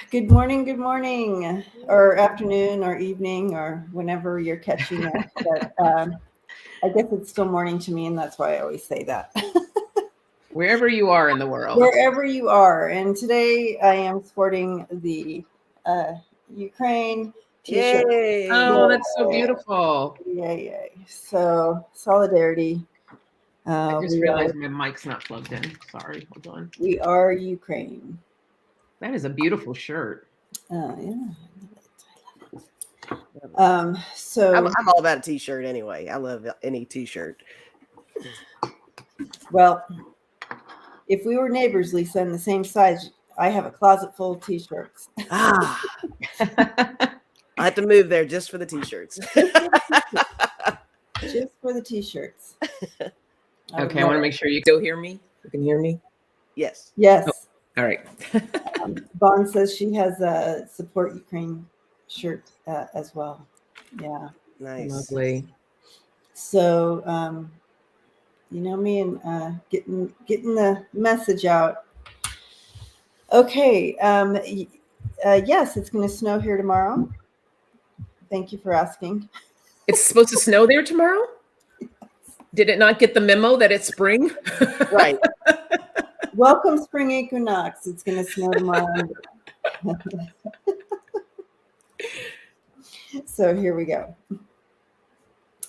Good morning, or afternoon, or evening, or whenever you're catching it. But I guess it's still morning to me, and that's why I always say that. Wherever you are in the world. Wherever you are. And today I am sporting the Ukraine t-shirt. Yay! Oh, that's so beautiful. Yay. So, solidarity. I just realized my mic's not plugged in. Sorry, hold on. We are Ukraine. That is a beautiful shirt. Yeah. So I'm all about a t-shirt anyway. I love any t-shirt. Well, if we were neighbors, Lisa, in the same size, I have a closet full of t-shirts. I have to move there just for the t-shirts. Just for the t-shirts. Okay, I want to make sure you still hear me. You can hear me? Yes. Yes. Oh, all right. Vaughn says she has a Support Ukraine shirt as well. Yeah. Nice. Lovely. So, you know me and getting the message out. Okay. Yes, it's going to snow here tomorrow. Thank you for asking. It's supposed to snow there tomorrow? Did it not get the memo that it's spring? Right. Welcome spring equinox. It's going to snow tomorrow. So here we go.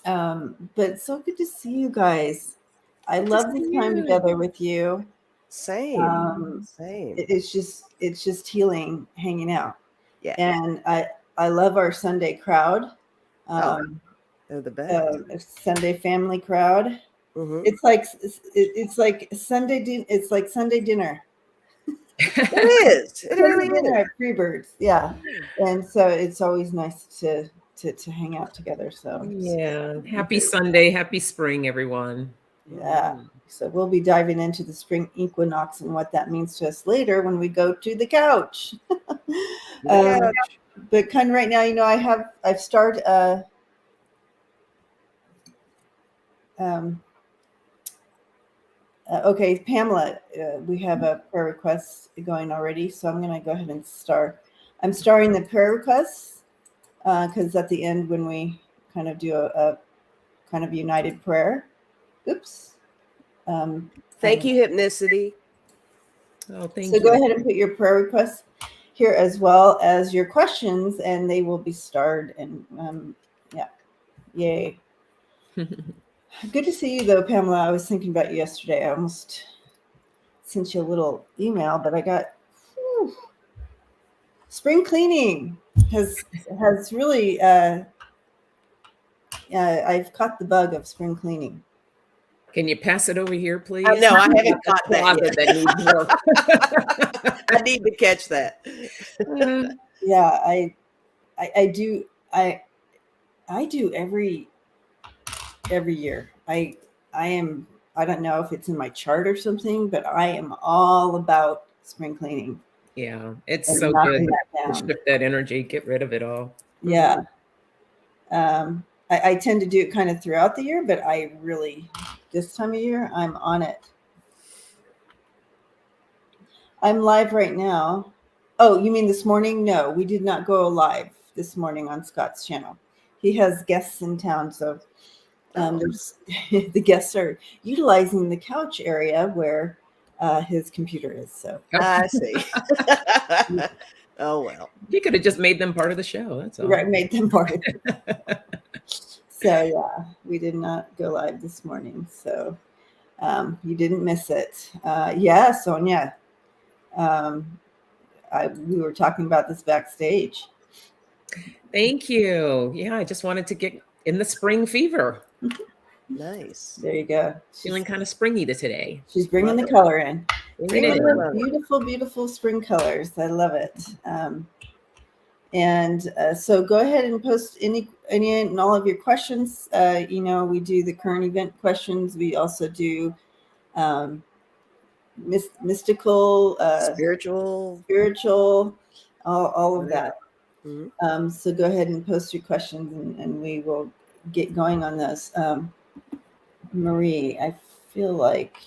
But so good to see you guys. I love this time together with you. Same. Same. It's just healing hanging out. Yeah. And I love our Sunday crowd. They're the best. Sunday family crowd. Mm-hmm. It's like Sunday. It's like Sunday dinner. It is. It really is. At Freebirds, yeah. And so it's always nice to hang out together. So yeah, happy Sunday, happy spring, everyone. Yeah. So we'll be diving into the spring equinox and what that means to us later when we go to the couch. But kind of right now, you know, I've started okay, Pamela, we have a prayer request going already, so I'm going to go ahead and start. I'm starting the prayer requests because at the end when we kind of do a kind of united prayer. Oops. Thank you, Hypnicity. Oh, thank you. So go ahead and put your prayer requests here as well as your questions, and they will be starred. And yeah, yay. Good to see you, though, Pamela. I was thinking about you yesterday. I almost sent you a little email, but I got spring cleaning has really. I've caught the bug of spring cleaning. Can you pass it over here, please? No, I haven't caught that yet. That needs work. I need to catch that. Yeah, I do. I do every year. I don't know if it's in my chart or something, but I am all about spring cleaning. Yeah, it's so good to shift that energy, get rid of it all. Yeah. I tend to do it kind of throughout the year, but I really, this time of year, I'm on it. I'm live right now. Oh, you mean this morning? No, we did not go live this morning on Scott's channel. He has guests in town, so the guests are utilizing the couch area where his computer is. So I see. Oh well, you could have just made them part of the show. That's all. Right, made them part of it. So yeah, we did not go live this morning, so you didn't miss it. Yeah, Sonja. We were talking about this backstage. Thank you. Yeah, I just wanted to get in the spring fever. Nice. There you go. Feeling kind of springy today. She's bringing the color in. Beautiful, beautiful spring colors. I love it. So go ahead and post any and all of your questions. You know, we do the current event questions. We also do mystical, spiritual, all of that. Mm-hmm. So go ahead and post your questions, and we will get going on those. Marie, I feel like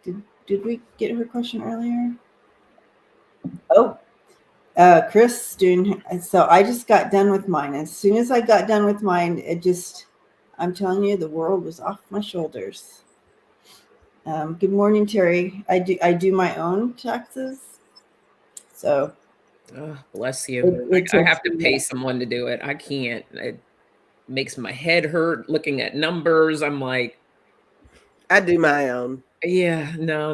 did we get her question earlier? Oh, Chris doing, so I just got done with mine. As soon as I got done with mine, I'm telling you, the world was off my shoulders. Good morning, Terry. I do my own taxes. So Oh, bless you. I have to pay someone to do it. I can't. It makes my head hurt looking at numbers. I'm like, I do my own. yeah, no.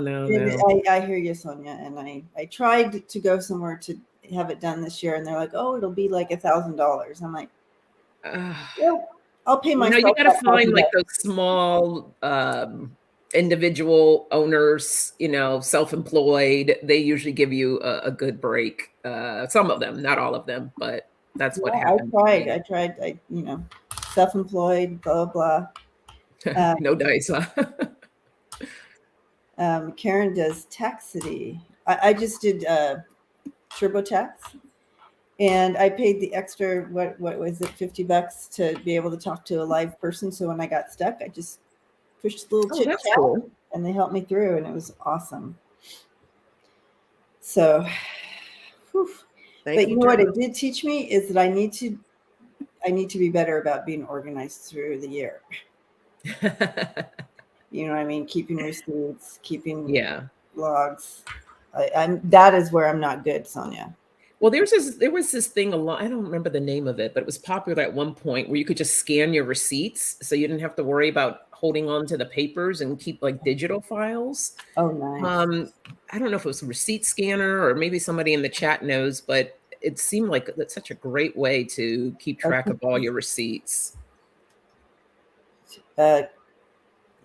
I hear you, Sonja. And I tried to go somewhere to have it done this year, and they're like, "Oh, it'll be like $1,000." I'm like, "Well, I'll pay myself." You got to find like those small individual owners, self-employed. They usually give you a good break. Some of them, not all of them, but that's what happened. I tried, self-employed, blah, blah. No dice, huh? Karen does Taxity. I just did TurboTax, and I paid the extra, what was it, $50 to be able to talk to a live person. So when I got stuck, I just pushed the little chit chat, cool. And they helped me through, and it was awesome. So, but you know what it did teach me is that I need to be better about being organized through the year. You know what I mean? Keeping receipts, keeping logs. That is where I'm not good, Sonja. Well, there was this thing I don't remember the name of it, but it was popular at one point where you could just scan your receipts, so you didn't have to worry about holding on to the papers and keep like digital files. Oh, nice. I don't know if it was a receipt scanner or maybe somebody in the chat knows, but it seemed like that's such a great way to keep track of all your receipts. Yeah,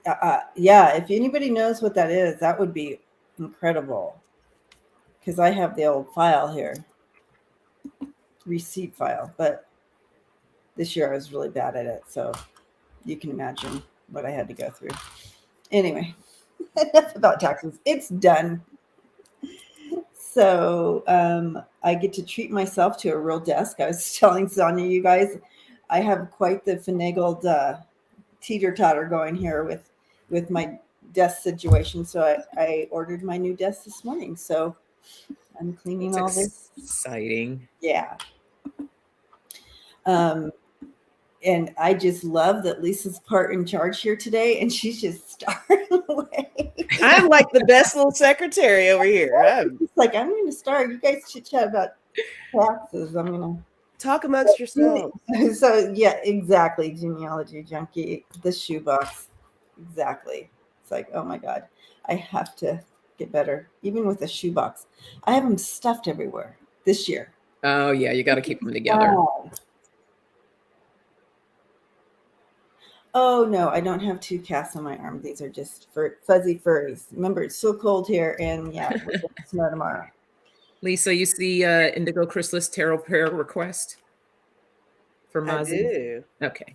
if anybody knows what that is, that would be incredible. Because I have the old file here, receipt file, but this year I was really bad at it. So you can imagine what I had to go through. Anyway, enough about taxes. It's done. So I get to treat myself to a real desk. I was telling Sonja, you guys, I have quite the finagled teeter-totter going here with my desk situation. So I ordered my new desk this morning. So I'm cleaning all this. Exciting. Yeah. And I just love that Lisa's part in charge here today, and she's just starting away. I'm like the best little secretary over here. I'm going to start. You guys chit chat about taxes. I'm going to talk amongst yourselves. So yeah, exactly. Genealogy junkie, the shoebox. Exactly. It's like, oh my God, I have to get better. Even with a shoebox, I have them stuffed everywhere this year. Oh yeah, you got to keep them together. Oh no, I don't have 2 casts on my arm. These are just fuzzy furries. Remember, it's so cold here, and yeah, we're going to snow tomorrow. Lisa, you see Indigo Chrysalis Tarot prayer request for Mazi? I do. Okay.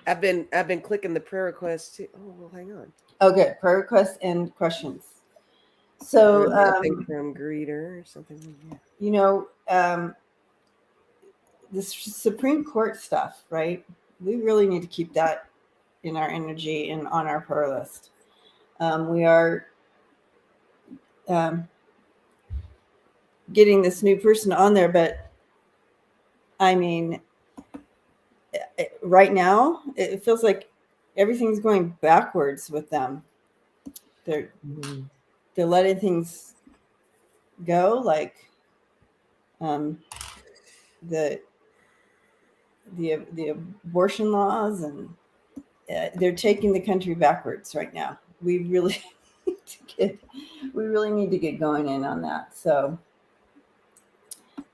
I've been clicking the prayer requests too. Oh, well, hang on. Okay, prayer requests and questions. So something from Greeter or something like that. You know, this Supreme Court stuff, right? We really need to keep that in our energy and on our prayer list. We are getting this new person on there, but I mean, right now it feels like everything's going backwards with them. They're letting things go, like the abortion laws, and they're taking the country backwards right now. We really need to get going in on that. So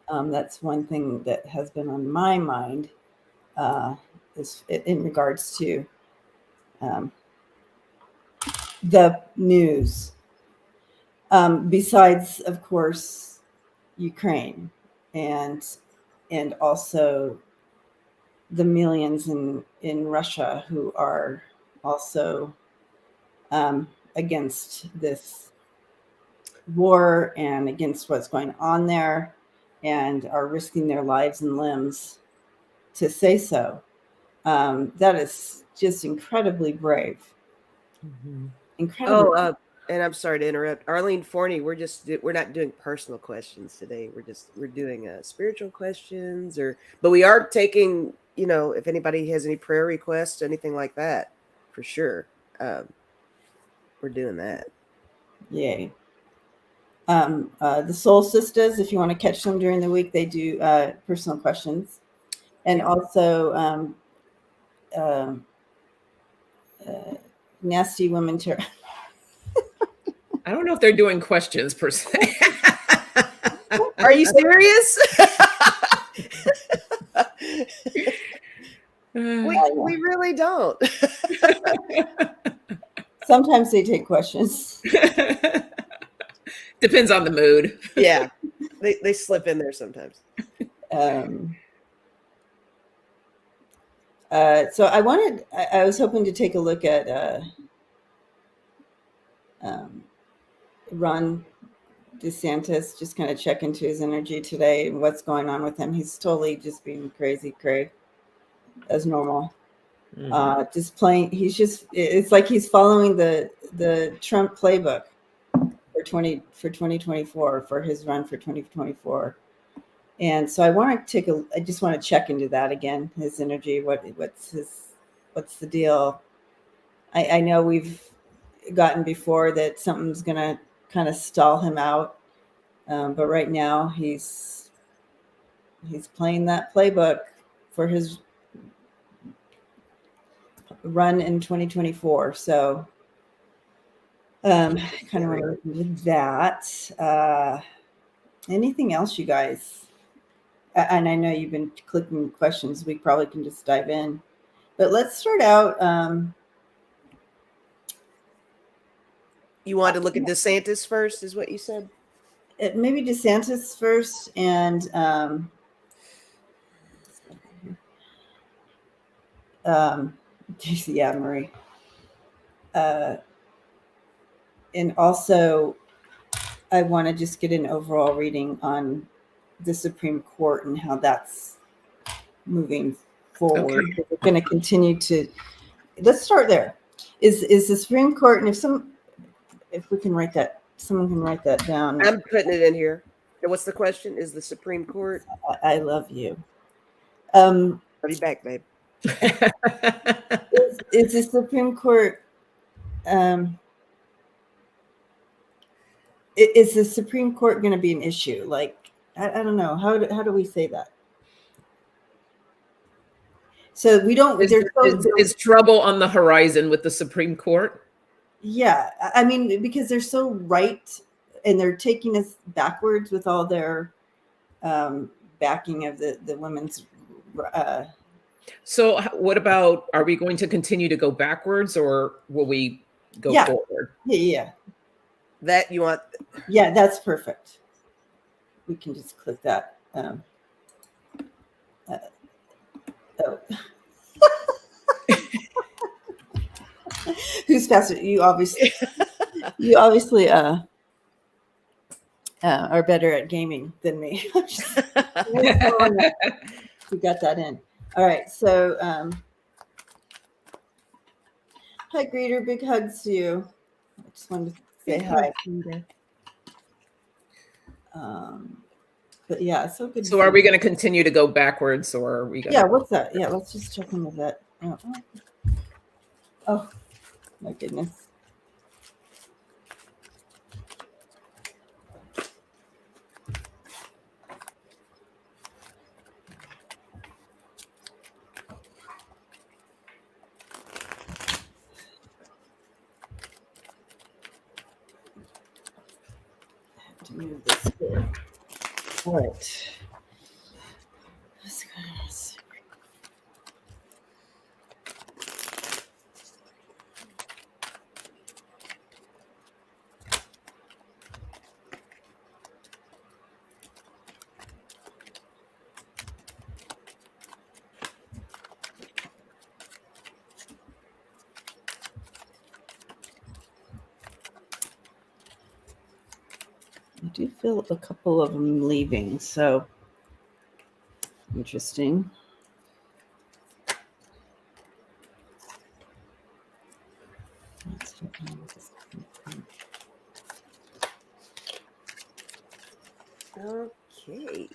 that's one thing that has been on my mind is in regards to the news. Besides, of course, Ukraine and also the millions in Russia who are also against this war and against what's going on there, and are risking their lives and limbs to say so. That is just incredibly brave. Incredibly. And I'm sorry to interrupt, Arlene Forney. We're not doing personal questions today. We're doing spiritual questions, but we are taking, if anybody has any prayer requests, anything like that, for sure. We're doing that. Yay. The Soul Sisters, if you want to catch them during the week, they do personal questions, and also Nasty Women Tarot. I don't know if they're doing questions per se. Are you serious? we really don't. Sometimes they take questions. Depends on the mood. Yeah, they slip in there sometimes. So I was hoping to take a look at Ron Desantis, just kind of check into his energy today and what's going on with him. He's totally just being crazy, as normal. Just playing. It's like he's following the Trump playbook for 2024 for his run for 2024. And so I just want to check into that again, his energy. What's the deal? I know we've gotten before that something's going to kind of stall him out. But right now he's playing that playbook for his run in 2024. So kind of want to do that. Anything else, you guys? And I know you've been clicking questions. We probably can just dive in. But let's start out. You want to look at DeSantis first, is what you said? Maybe DeSantis first, and yeah, Marie. And also, I want to just get an overall reading on the Supreme Court and how that's moving forward. Okay. We're going to continue to. Let's start there. Is the Supreme Court, and if we can write that, someone can write that down. I'm putting it in here. And what's the question? Is the Supreme Court? I love you. I'll be back, babe. Is the Supreme Court? Is the Supreme Court going to be an issue? Like, I don't know. How do we say that? So we don't. Is trouble on the horizon with the Supreme Court? Yeah, I mean, because they're so right, and they're taking us backwards with all their backing of the women's. So what about? Are we going to continue to go backwards, or will we go forward? Yeah. That you want? Yeah, that's perfect. We can just click that. Oh. Who's faster? You obviously are better at gaming than me. We got that in. All right. So hi, Greeter. Big hugs to you. I just wanted to say hi. But yeah, so good. So are we going to continue to go backwards, or are we going? Yeah. What's that? Yeah. Let's just check in with that. Oh my goodness. To move this here. All right. I do feel a couple of them leaving, so interesting. Okay.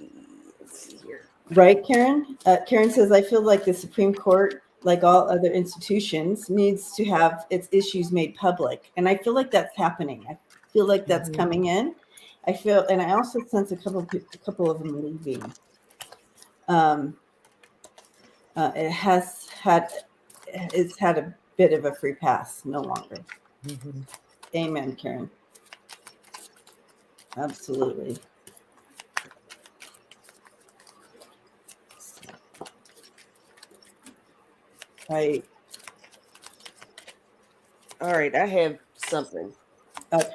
Let's see here. Right, Karen? Karen says, I feel like the Supreme Court, like all other institutions, needs to have its issues made public. And I feel like that's happening. I feel like that's coming in. I feel, and I also sense a couple of them leaving. It's had a bit of a free pass, no longer. Amen, Karen. Absolutely. Right. All right, I have something. Okay.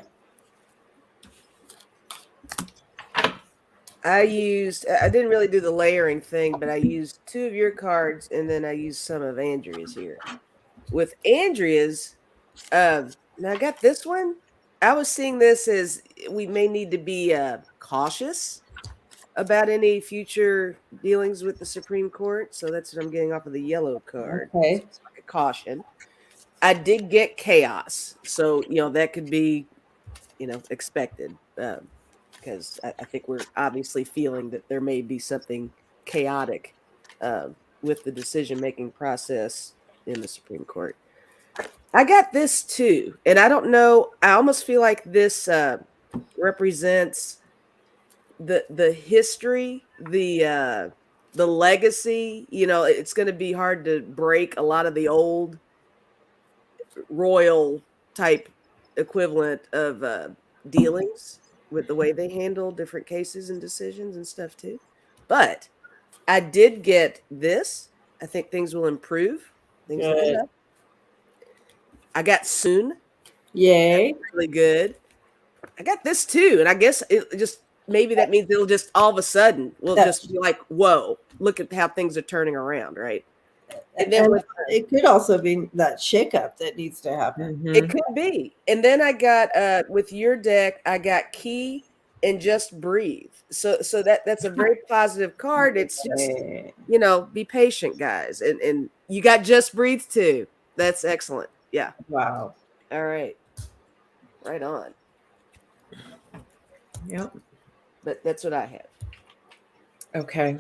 I didn't really do the layering thing, but I used 2 of your cards and then I used some of Andrea's here. With Andrea's, now I got this one. I was seeing this as we may need to be cautious about any future dealings with the Supreme Court. So that's what I'm getting off of the yellow card. Okay. So it's like a caution. I did get chaos. So, that could be, expected. Because I think we're obviously feeling that there may be something chaotic with the decision-making process in the Supreme Court. I got this too, and I don't know. I almost feel like this represents the history, the legacy. It's going to be hard to break a lot of the old royal type equivalent of dealings with the way they handle different cases and decisions and stuff too. But I did get this. I think things will improve. Things will get up. I got soon. Yay. That's really good. I got this too. And I guess it just maybe that means it'll just all of a sudden we'll just be like, whoa, look at how things are turning around, right? And then it could also be that shakeup that needs to happen. It could be. And then I got with your deck, I got key and just breathe. So that's a very positive card. It's just, be patient, guys. And you got just breathe too. That's excellent. Yeah. Wow. All right. Right on. Yep. But that's what I have. Okay.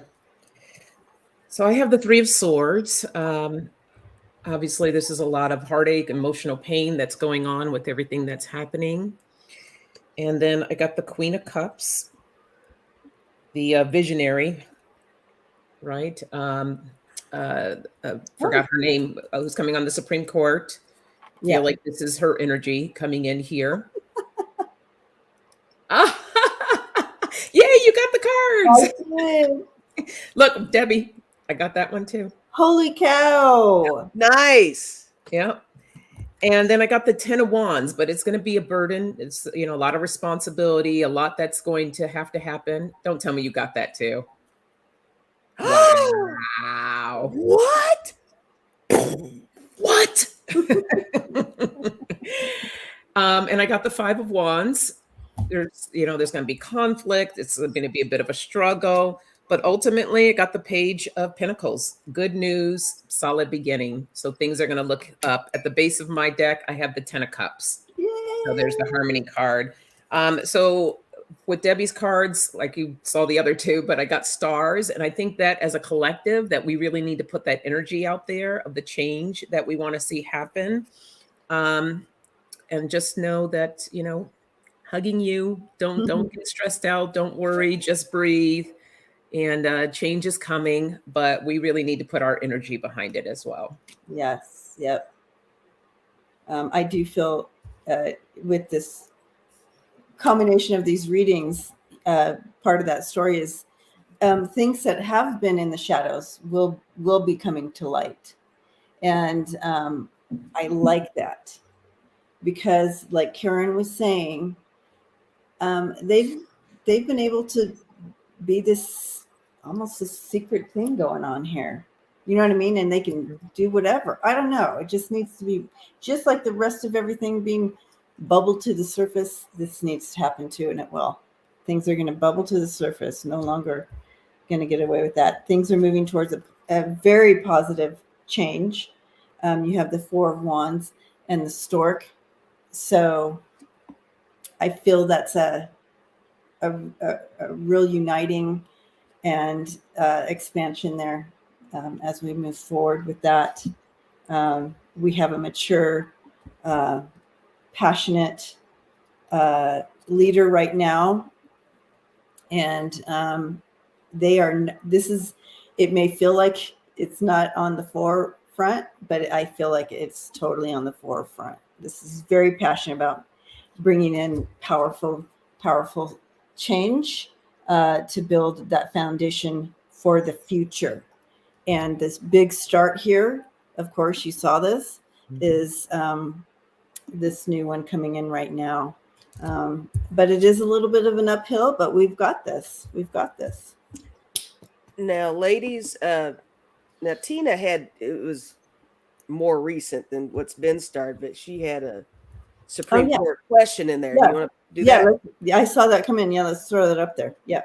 So I have the 3 of Swords. Obviously, this is a lot of heartache, emotional pain that's going on with everything that's happening. And then I got the Queen of Cups, the visionary, right? Forgot her name. Who's coming on the Supreme Court. Yeah. Feel like this is her energy coming in here. Yay, you got the cards. Look, Debbie, I got that one too. Holy cow. Nice. Yep. And then I got the 10 of Wands, but it's going to be a burden. It's, a lot of responsibility, a lot that's going to have to happen. Don't tell me you got that too. Wow. What? What? And I got the 5 of Wands. There's going to be conflict. It's going to be a bit of a struggle, but ultimately I got the Page of Pentacles. Good news, solid beginning. So things are going to look up. At the base of my deck, I have the 10 of Cups. Yay. So there's the Harmony card. So with Debbie's cards, like you saw the other 2, but I got stars. And I think that as a collective that we really need to put that energy out there of the change that we want to see happen. And just know that, hugging you, don't get stressed out. Don't worry, just breathe. And change is coming, but we really need to put our energy behind it as well. Yes. Yep. I do feel with this combination of these readings, part of that story is things that have been in the shadows will be coming to light. And I like that because, like Karen was saying, they've been able to be this almost a secret thing going on here. You know what I mean? And they can do whatever. I don't know. It just needs to be just like the rest of everything being bubbled to the surface. This needs to happen too, and it will. Things are going to bubble to the surface. No longer going to get away with that. Things are moving towards a very positive change. You have the 4 of Wands and the Stork. So I feel that's a a real uniting and expansion there as we move forward with that. We have a mature, passionate leader right now, and it may feel like it's not on the forefront, but I feel like it's totally on the forefront. This is very passionate about bringing in powerful change to build that foundation for the future. And this big start here, of course, you saw this, is this new one coming in right now. But it is a little bit of an uphill, but we've got this. We've got this. Now, ladies, now Tina it was more recent than what's been started, but she had a Supreme Court question in there. Yeah. Do you want to do that? Yeah, I saw that come in. Yeah, let's throw that up there. Yeah.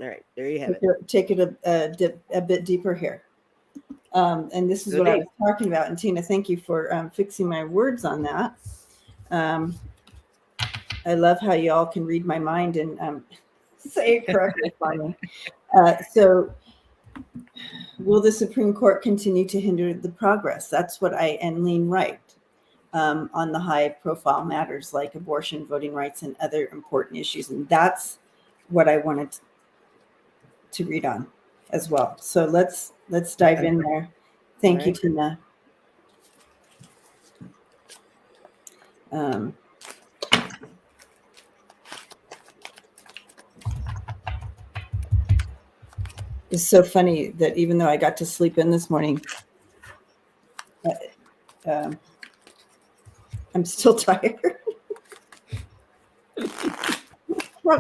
All right, there you have it. Take it a bit deeper here. And this is what I was talking about. And Tina, thank you for fixing my words on that. I love how you all can read my mind and say it correctly for me. So will the Supreme Court continue to hinder the progress? That's what and lean right on the high profile matters like abortion, voting rights, and other important issues. And that's what I wanted to read on as well. So let's dive in there. Thank you, Tina. It's so funny that even though I got to sleep in this morning, I'm still tired.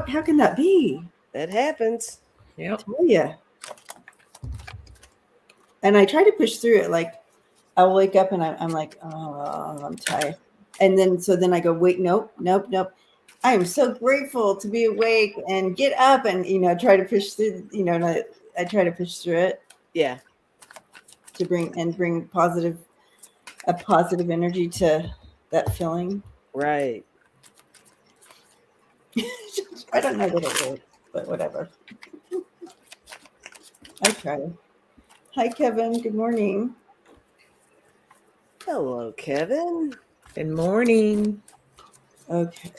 How can that be? That happens. Yeah. Tell you. And I try to push through it. Like I'll wake up and I'm like, oh, I'm tired. And then I go, wait, nope. I am so grateful to be awake and get up and, try to push through, I try to push through it. Yeah. To bring positive energy to that feeling. Right. I don't know that it works, but whatever. I try. Hi, Kevin. Good morning. Hello, Kevin. Good morning. Okay.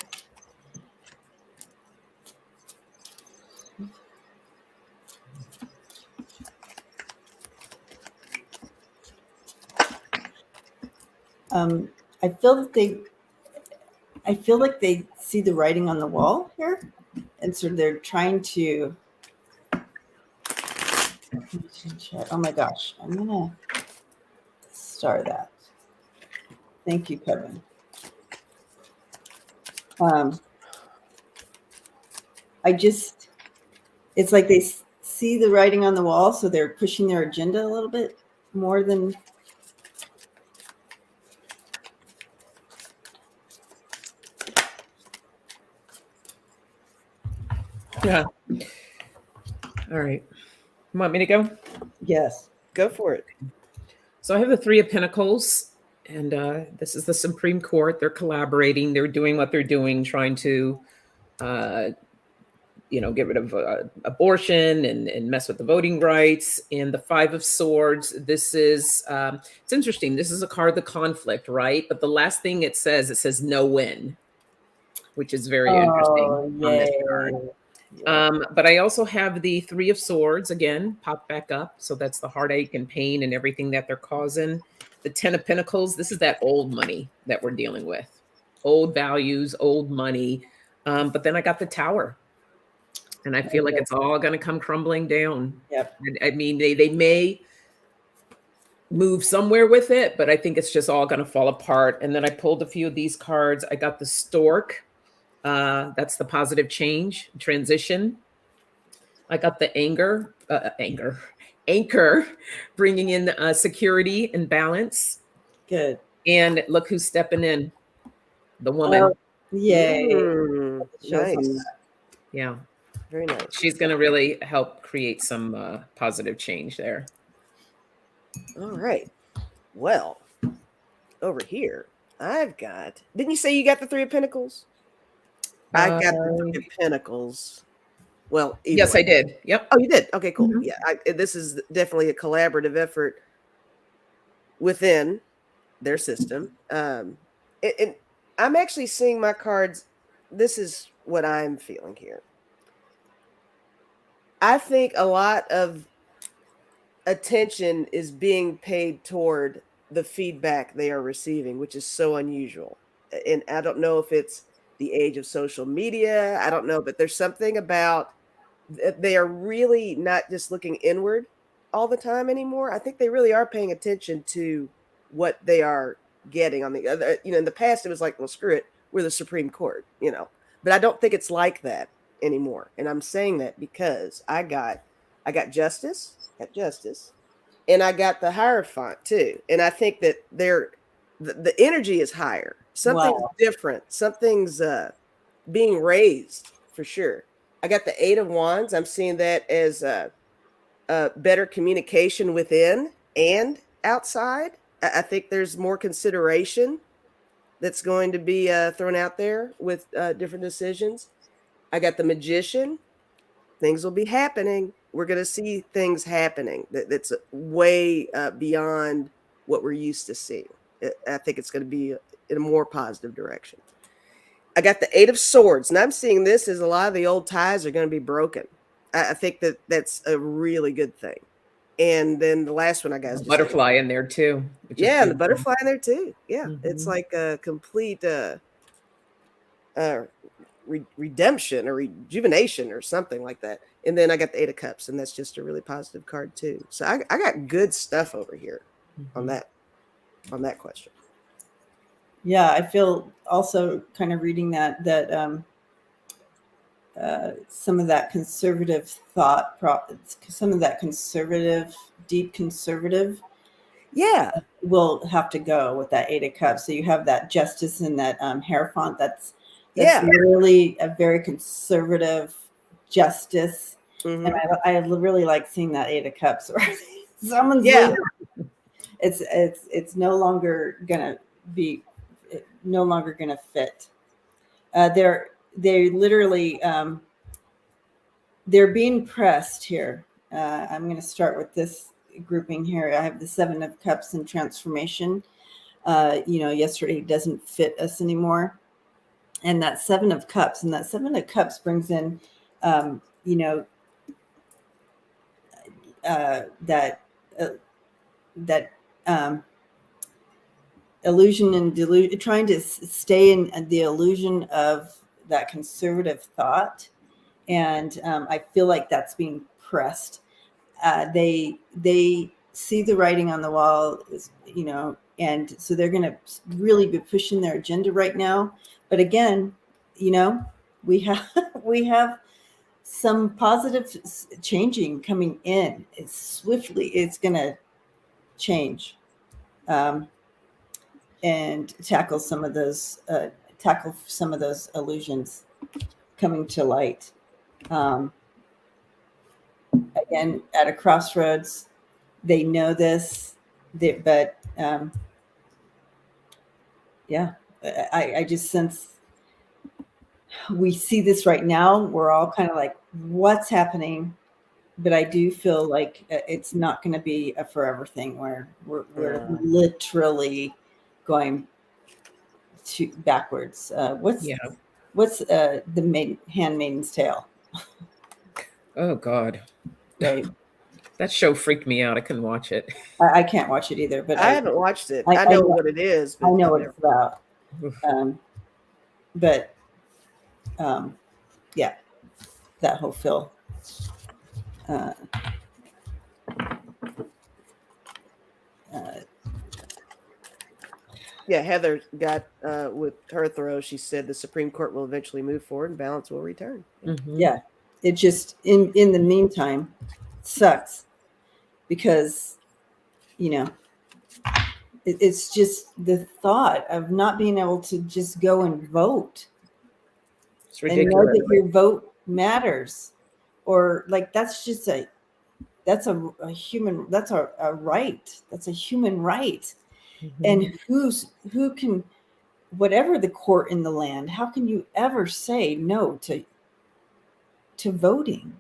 I feel like they see the writing on the wall here, and so they're trying to. Oh my gosh! I'm gonna star that. Thank you, Kevin. It's like they see the writing on the wall, so they're pushing their agenda a little bit more than. Yeah. All right. You want me to go? Yes. Go for it. So I have the Three of Pentacles, and this is the Supreme Court. They're collaborating. They're doing what they're doing, trying to, get rid of abortion and mess with the voting rights. And the Five of Swords. This is, it's interesting. This is a card, the conflict, right? But the last thing it says no win, which is very interesting on this card. But I also have the Three of Swords again, pop back up. So that's the heartache and pain and everything that they're causing. The Ten of Pentacles, this is that old money that we're dealing with. Old values, old money. But then I got the Tower. And I feel like it's all going to come crumbling down. Yep. I mean, they may move somewhere with it, but I think it's just all going to fall apart. And then I pulled a few of these cards. I got the Stork. That's the positive change, transition. I got the anchor, bringing in security and balance. Good. And look who's stepping in, the woman. Yay. Nice. Yeah. Very nice. She's going to really help create some positive change there. All right. Well, over here, I've got, didn't you say you got the Three of Pentacles? I got the Three of Pentacles. Well, either Yes, way. I did. Yep. Oh, you did? Okay, cool. Mhm. Yeah, this is definitely a collaborative effort within their system. And I'm actually seeing my cards. This is what I'm feeling here. I think a lot of attention is being paid toward the feedback they are receiving, which is so unusual. And I don't know if it's the age of social media. I don't know, but there's something about they are really not just looking inward all the time anymore. I think they really are paying attention to what they are getting on the other. In the past, it was like, well, screw it, we're the Supreme Court, but I don't think it's like that anymore. And I'm saying that because I got justice, and I got the Hierophant too. And I think that the energy is higher. Something's Wow. different. Something's being raised for sure. I got the Eight of Wands. I'm seeing that as a better communication within and outside. I think there's more consideration that's going to be thrown out there with different decisions. I got the Magician. Things will be happening. We're going to see things happening that's way beyond what we're used to seeing. I think it's going to be in a more positive direction. I got the Eight of Swords, and I'm seeing this as a lot of the old ties are going to be broken. I think that's a really good thing. And then the last one I got is Butterfly in there too. Which is and the beautiful. butterfly in there too. Yeah, it's Mhm. like a complete redemption or rejuvenation or something like that. And then I got the Eight of Cups, and that's just a really positive card too. So I got good stuff over here on that question. Yeah, I feel also kind of reading that some of that conservative thought, some of that conservative, deep conservative, Yeah, will have to go with that Eight of Cups. So you have that Justice and that Hierophant. That's yeah. really a very conservative justice. Mm-hmm. And I really like seeing that Eight of Cups. Someone's Yeah. It's no longer gonna fit. They literally they're being pressed here. I'm going to start with this grouping here. I have the Seven of Cups and transformation. Yesterday doesn't fit us anymore, and that Seven of Cups brings in, that illusion and delusion, trying to stay in the illusion of that conservative thought. And I feel like that's being pressed. They see the writing on the wall, and so they're going to really be pushing their agenda right now. But again, we have some positive changing coming in. It's going to change. And tackle some of those illusions coming to light. Again, at a crossroads, they know this, but I just sense we see this right now. We're all kind of like, what's happening? But I do feel like it's not going to be a forever thing where we're literally going to backwards. What's the Handmaidens Tale? Oh God. Right. That show freaked me out. I couldn't watch it. I can't watch it either, but I haven't watched it. I know what it is. But I know what it's about. Yeah, that whole feel. Yeah, Heather got with her throw. She said the Supreme Court will eventually move forward and balance will return. Mhm. Yeah, it just in the meantime sucks because it's just the thought of not being able to just go and vote It's and ridiculous. know that your vote matters, or like that's a human, that's a right, that's a human right. Mhm. And who can whatever the court in the land, how can you ever say no to voting?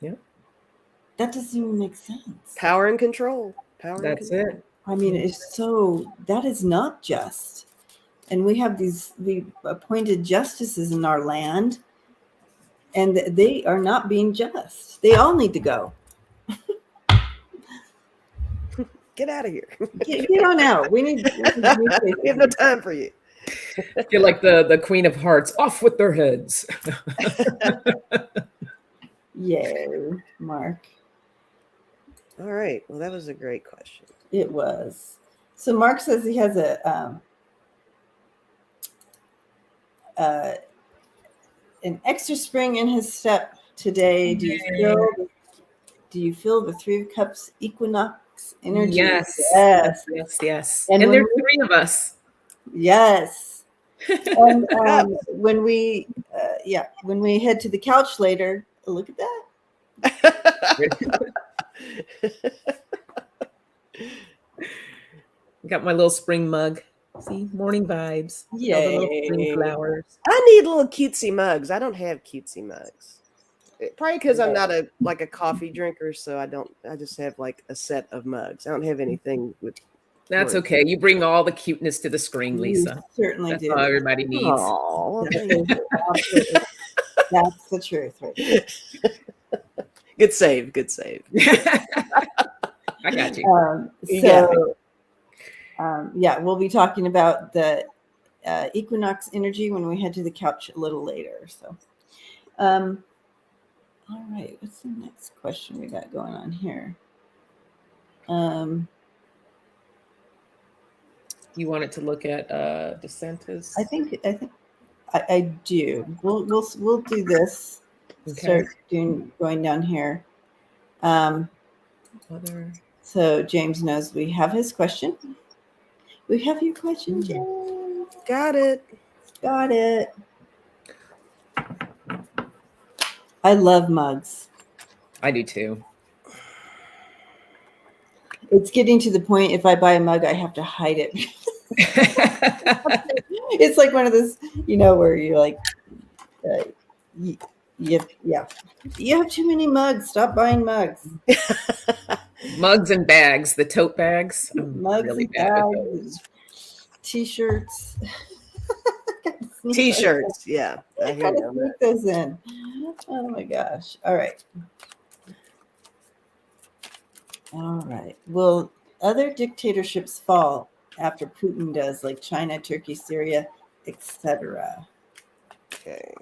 Yeah. That doesn't even make sense. Power and control. That's it. I mean, that is not just. And we appointed justices in our land, and they are not being just. They all need to go. Get out of here. Get on out. We have no time for you. You're like the Queen of Hearts, off with their heads. Yay, Mark. All right. Well, that was a great question. It was. So Mark says he has an extra spring in his step today. Do you feel the Three of Cups equinox energy? Yes. And there's 3 of us. Yes. And when we head to the couch later, look at that. Got my little spring mug. See, morning vibes. Yay. All the little spring flowers. I need little cutesy mugs. I don't have cutesy mugs. Probably because I'm not a coffee drinker, so I just have like a set of mugs. I don't have anything with. That's okay. You bring all the cuteness to the screen, Lisa. You certainly That's do. all everybody needs. Oh, that's the truth, right? Good save. I got you. We'll be talking about the equinox energy when we head to the couch a little later. So, all right, what's the next question we got going on here? You wanted to look at Desantis? I think I do. We'll do this. Okay. Start going down here. Other. So James knows we have his question. We have your question, James. Got it. I love mugs. I do too. It's getting to the point, if I buy a mug, I have to hide it. It's like one of those, where you're like, you have too many mugs. Stop buying mugs. Mugs and bags, the tote bags. Mugs really and bad with bags, those. T-shirts. T-shirts, yeah. I hear Gotta you. sneak those in. Oh my gosh. All right. Will other dictatorships fall after Putin does, like China, Turkey, Syria, etc.? Okay.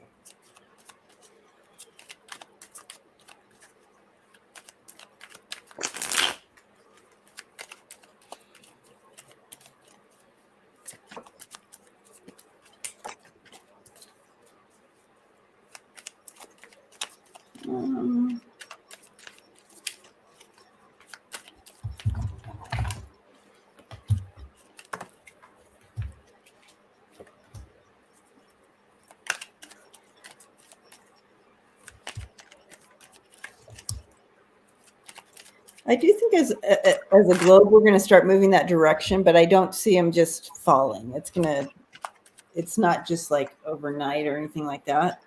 I do think as a globe, we're going to start moving that direction, but I don't see them just falling. It's not just like overnight or anything like that.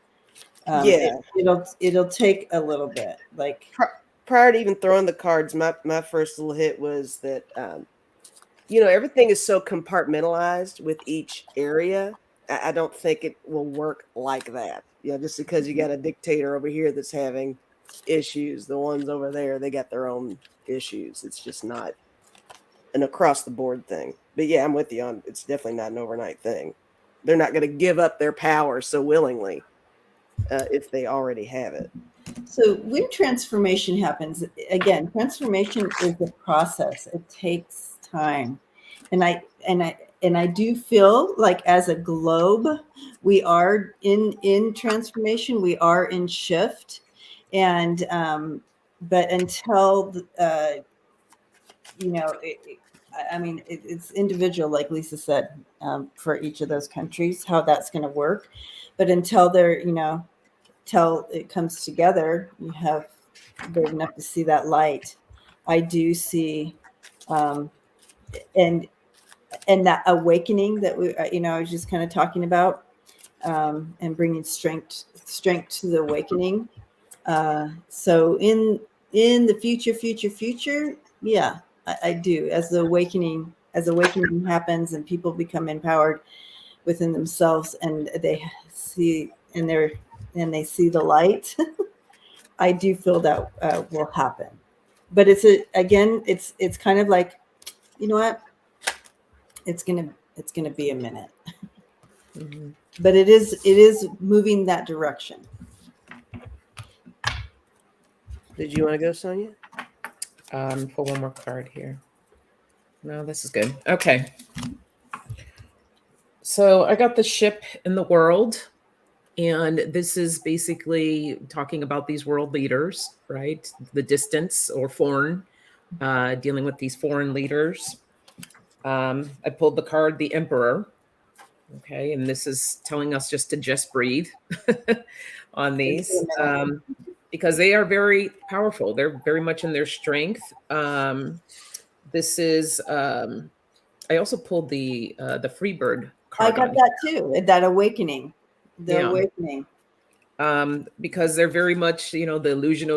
It'll take a little bit. Like prior to even throwing the cards, my first little hit was that, everything is so compartmentalized with each area. I don't think it will work like that. Just because you got a dictator over here that's having issues, the ones over there, they got their own issues. It's just not an across the board thing. But yeah, I'm with you on it's definitely not an overnight thing. They're not going to give up their power so willingly if they already have it. So when transformation happens, again, transformation is a process. It takes time. And I do feel like as a globe, we are in transformation, we are in shift. And but until it's individual, like Lisa said, for each of those countries, how that's going to work. But until till it comes together, you have big enough to see that light. I do see, and and that awakening that we, I was just kind of talking about, and bringing strength to the awakening. So in the future, yeah, I do. As awakening happens and people become empowered within themselves, and they see they see the light, I do feel that will happen. But it's kind of like, you know what? It's gonna be a minute, Mm-hmm. but it is moving that direction. Did you want to go, Sonja? Pull one more card here. No, this is good. Okay. So I got the ship in the world, and this is basically talking about these world leaders, right? The distance or foreign, dealing with these foreign leaders. I pulled the card, the Emperor. Okay, and this is telling us just to breathe on these, because they are very powerful. They're very much in their strength. This is. I also pulled the Freebird card. I got that too. That awakening, awakening. Because they're very much, the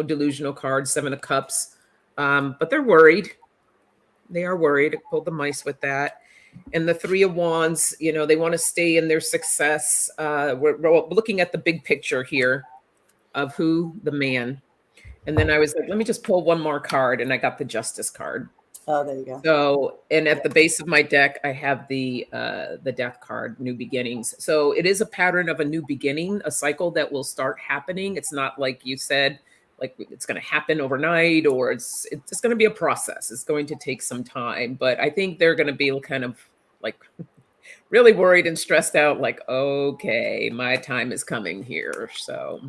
delusional card, 7 of Cups. But they're worried. They are worried. I pulled the mice with that. And the 3 of Wands, they want to stay in their success. We're looking at the big picture here of who the man. And then I was like, let me just pull one more card. And I got the Justice card. Oh, there you go. So, and at the base of my deck, I have the Death card, New Beginnings. So it is a pattern of a new beginning, a cycle that will start happening. It's not like you said, like it's going to happen overnight, or it's going to be a process. It's going to take some time, but I think they're going to be kind of like really worried and stressed out. Like, okay, my time is coming here. So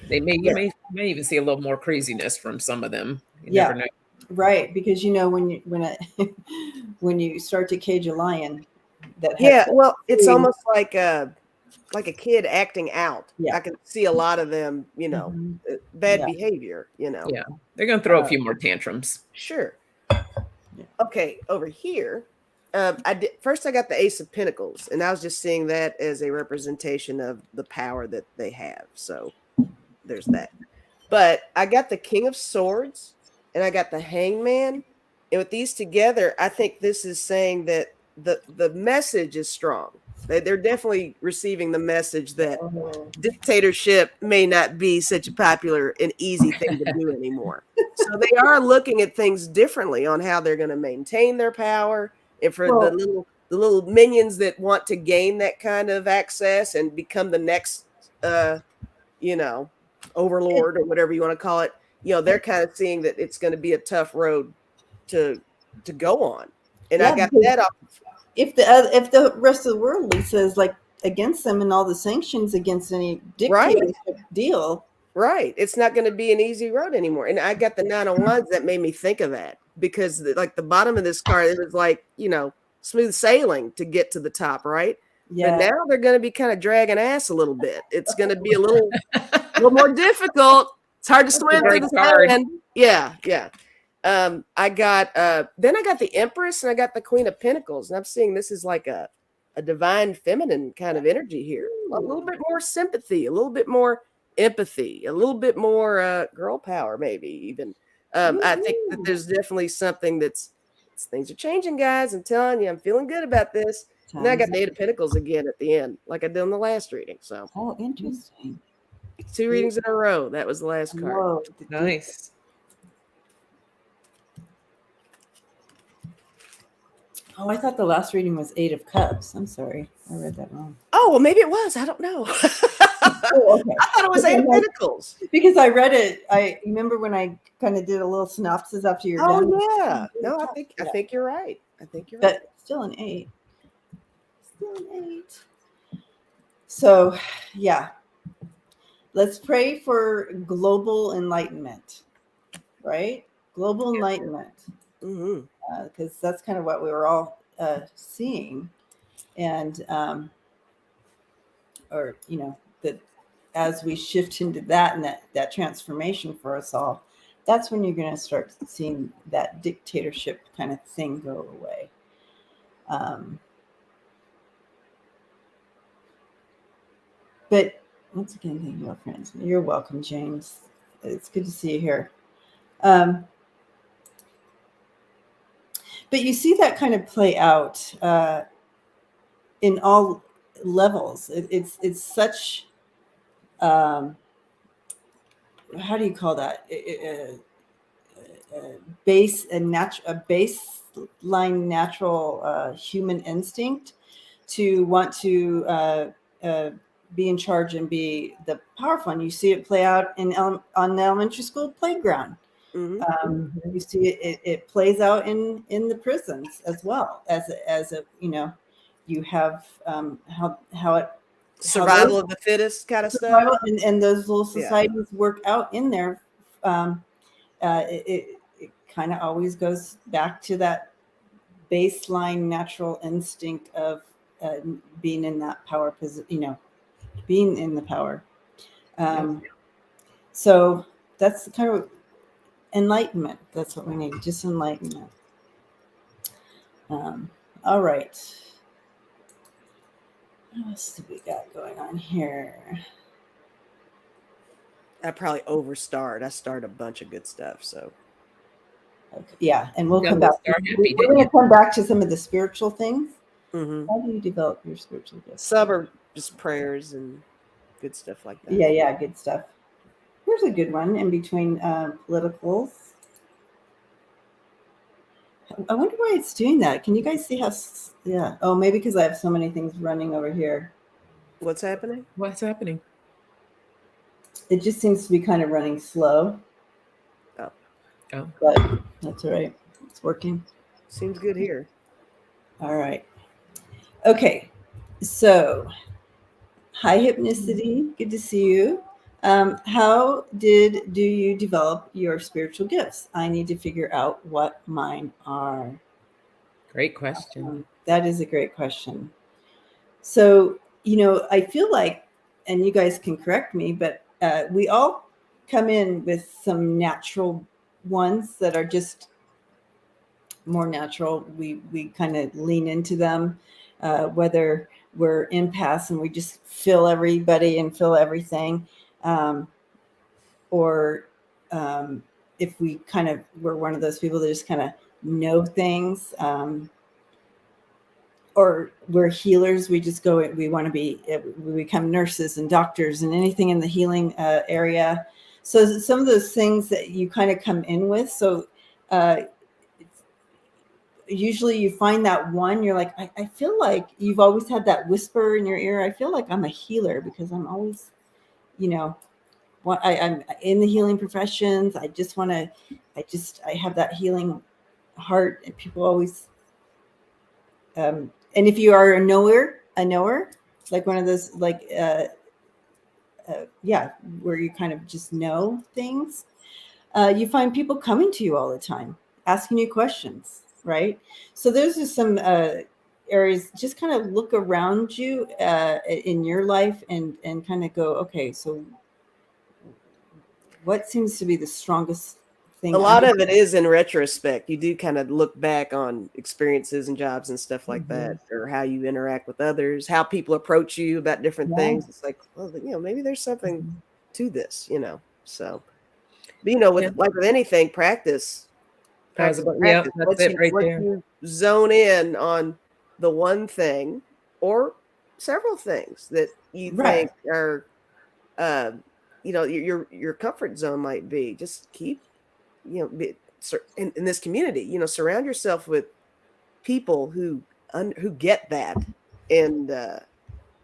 they may, you may even see a little more craziness from some of them. You never know. Right, because when you start to cage a lion, it's almost like a kid acting out. Yeah. I can see a lot of them, bad behavior. Yeah, they're gonna throw a few more tantrums. Sure. Okay, over here, first I got the Ace of Pentacles, and I was just seeing that as a representation of the power that they have. So there's that. But I got the King of Swords. And I got the Hangman. And with these together, I think this is saying that the message is strong. They're definitely receiving the message that dictatorship may not be such a popular and easy thing to do anymore. So they are looking at things differently on how they're going to maintain their power. And for the little minions that want to gain that kind of access and become the next, overlord or whatever you want to call it, they're kind of seeing that it's going to be a tough road to go on. And I got that off. If the rest of the world says like against them and all the sanctions against any dictatorship deal, right? It's not going to be an easy road anymore. And I got the 9 of Wands that made me think of that, because like the bottom of this card, it was like smooth sailing to get to the top, right? Yeah. But now they're going to be kind of dragging ass a little bit. It's going to be a little more difficult. It's hard to swim through the sand. Yeah. I got the Empress, and I got the Queen of Pentacles, and I'm seeing this is like a divine feminine kind of energy here. A little bit more sympathy, a little bit more empathy, a little bit more girl power, maybe even. I think that there's definitely something things are changing, guys. I'm telling you, I'm feeling good about this. And I got the 8 of Pentacles again at the end, like I did in the last reading. So interesting. 2 readings in a row. That was the last card. Whoa. Nice. Oh, I thought the last reading was 8 of Cups. I'm sorry. I read that wrong. Oh, well, maybe it was. I don't know. Okay. I thought it was 8 of Pentacles. Because I read it. I remember when I kind of did a little synopsis after you're done. Oh, yeah. No, I think you're right. But still an 8. So, yeah. Let's pray for global enlightenment, right? Global enlightenment. Because that's kind of what we were all seeing. And, that as we shift into that and that transformation for us all, that's when you're going to start seeing that dictatorship kind of thing go away. But once again, thank you, friends. You're welcome, James. It's good to see you here. But you see that kind of play out in all levels. It's such how do you call that? A baseline natural human instinct to want to be in charge and be the powerful one. You see it play out on the elementary school playground. You see it plays out in the prisons as well as a you have how it survival of the fittest kind of stuff, and those little societies work out in there. It kind of always goes back to that baseline natural instinct of being in that power position, being in the power. So that's kind of enlightenment. That's what we need, just enlightenment. All right. What else do we got going on here? I probably overstarred. I started a bunch of good stuff. So okay. Yeah, and we'll come back. We're going to come back to some of the spiritual things. How do you develop your spiritual gifts? Some are just prayers and good stuff like that. Yeah, good stuff. Here's a good one in between politicals. I wonder why it's doing that. Can you guys see how? Yeah. Oh, maybe because I have so many things running over here. What's happening? What's happening? It just seems to be kind of running slow. Oh. But that's all right. It's working. Seems good here. All right. Okay. So, hi, Hypnicity. Good to see you. How do you develop your spiritual gifts? I need to figure out what mine are. Great question. That is a great question. So, I feel like, and you guys can correct me, but we all come in with some natural ones that are just more natural. We kind of lean into them, whether we're empaths and we just feel everybody and feel everything. Or if we're one of those people that just kind of know things, or we're healers, we just go, we become nurses and doctors and anything in the healing area. So some of those things that you kind of come in with. So usually you find that one, you're like, I feel like you've always had that whisper in your ear. I feel like I'm a healer because I'm always, I'm in the healing professions. I have that healing heart, and people always, and if you are a knower, like one of those, like, where you kind of just know things, you find people coming to you all the time, asking you questions, right? So those are some areas. Just kind of look around you in your life and kind of go, okay, so what seems to be the strongest thing? A lot of it is in retrospect. You do kind of look back on experiences and jobs and stuff like that, or how you interact with others, how people approach you about different things. It's like, well, maybe there's something to this, So, but with anything, practice. That's Practice. it right there. You zone in on the one thing or several things that you think are, your comfort zone might be. Just keep, in this community, surround yourself with people who get that and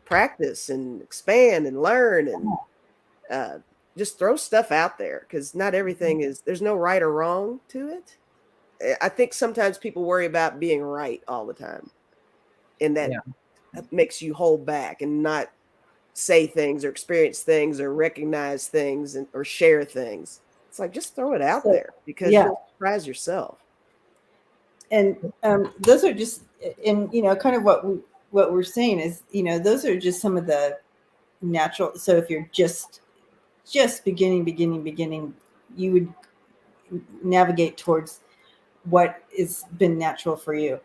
practice and expand and learn and just throw stuff out there, because not everything there's no right or wrong to it. I think sometimes people worry about being right all the time, and that makes you hold back and not say things or experience things or recognize things or share things. It's like, just throw it out there, because you'll surprise yourself. And those are just, and kind of what we're saying is, those are just some of the natural. So if you're just beginning, you would navigate towards what has been natural for you.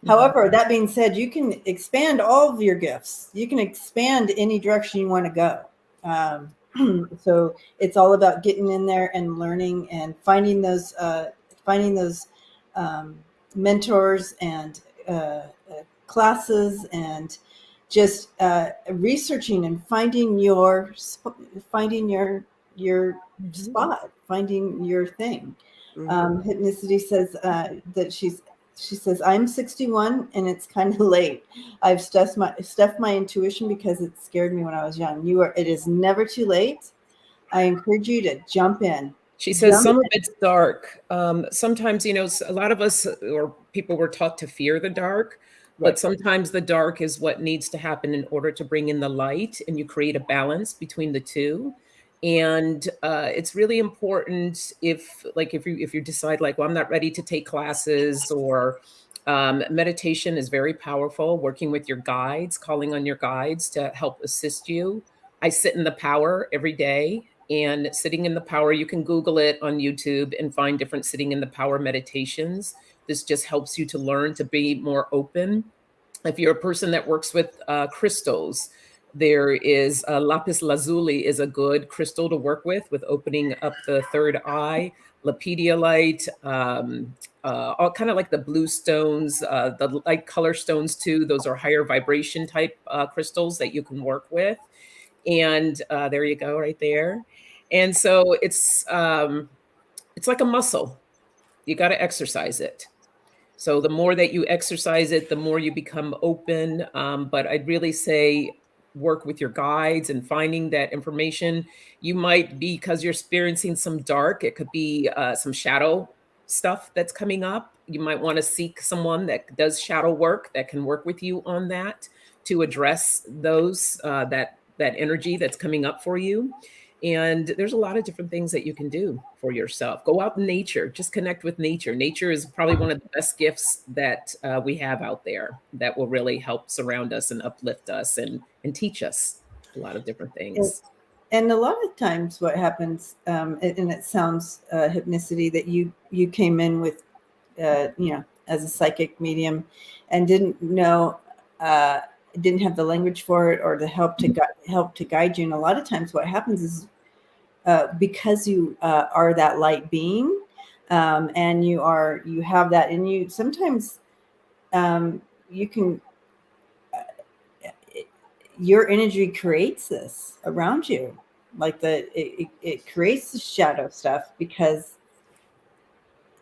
However, that being said, you can expand all of your gifts. You can expand any direction you want to go. So it's all about getting in there and learning and finding those mentors and classes, and just researching and finding your spot, finding your thing. Hypnicity says that she says, I'm 61 and it's kind of late. I've stuffed my intuition because it scared me when I was young. It is never too late. I encourage you to jump in. She says some of it's dark. Sometimes, a lot of us or people were taught to fear the dark, but sometimes the dark is what needs to happen in order to bring in the light, and you create a balance between the two. And it's really important if you decide well, I'm not ready to take classes, or meditation is very powerful, working with your guides, calling on your guides to help assist you. I sit in the power every day. And sitting in the power, you can Google it on YouTube and find different sitting in the power meditations. This just helps you to learn to be more open. If you're a person that works with crystals, there is lapis lazuli is a good crystal to work with opening up the third eye. Lapidolite, all kind of like the blue stones, the light color stones too. Those are higher vibration type crystals that you can work with. And there you go, right there. And so it's like a muscle. You got to exercise it. So the more that you exercise it, the more you become open. But I'd really say work with your guides and finding that information. You might be, because you're experiencing some dark, it could be some shadow stuff that's coming up. You might want to seek someone that does shadow work that can work with you on that to address those that energy that's coming up for you. And there's a lot of different things that you can do for yourself. Go out in nature, just connect with nature. Nature is probably one of the best gifts that we have out there that will really help surround us and uplift us and teach us a lot of different things. And a lot of times what happens, and it sounds hypnicity, that you came in with, as a psychic medium and didn't know, didn't have the language for it or the help to guide you. And a lot of times what happens is because you are that light being, and you have that in you, sometimes you can, your energy creates this around you, like it creates the shadow stuff because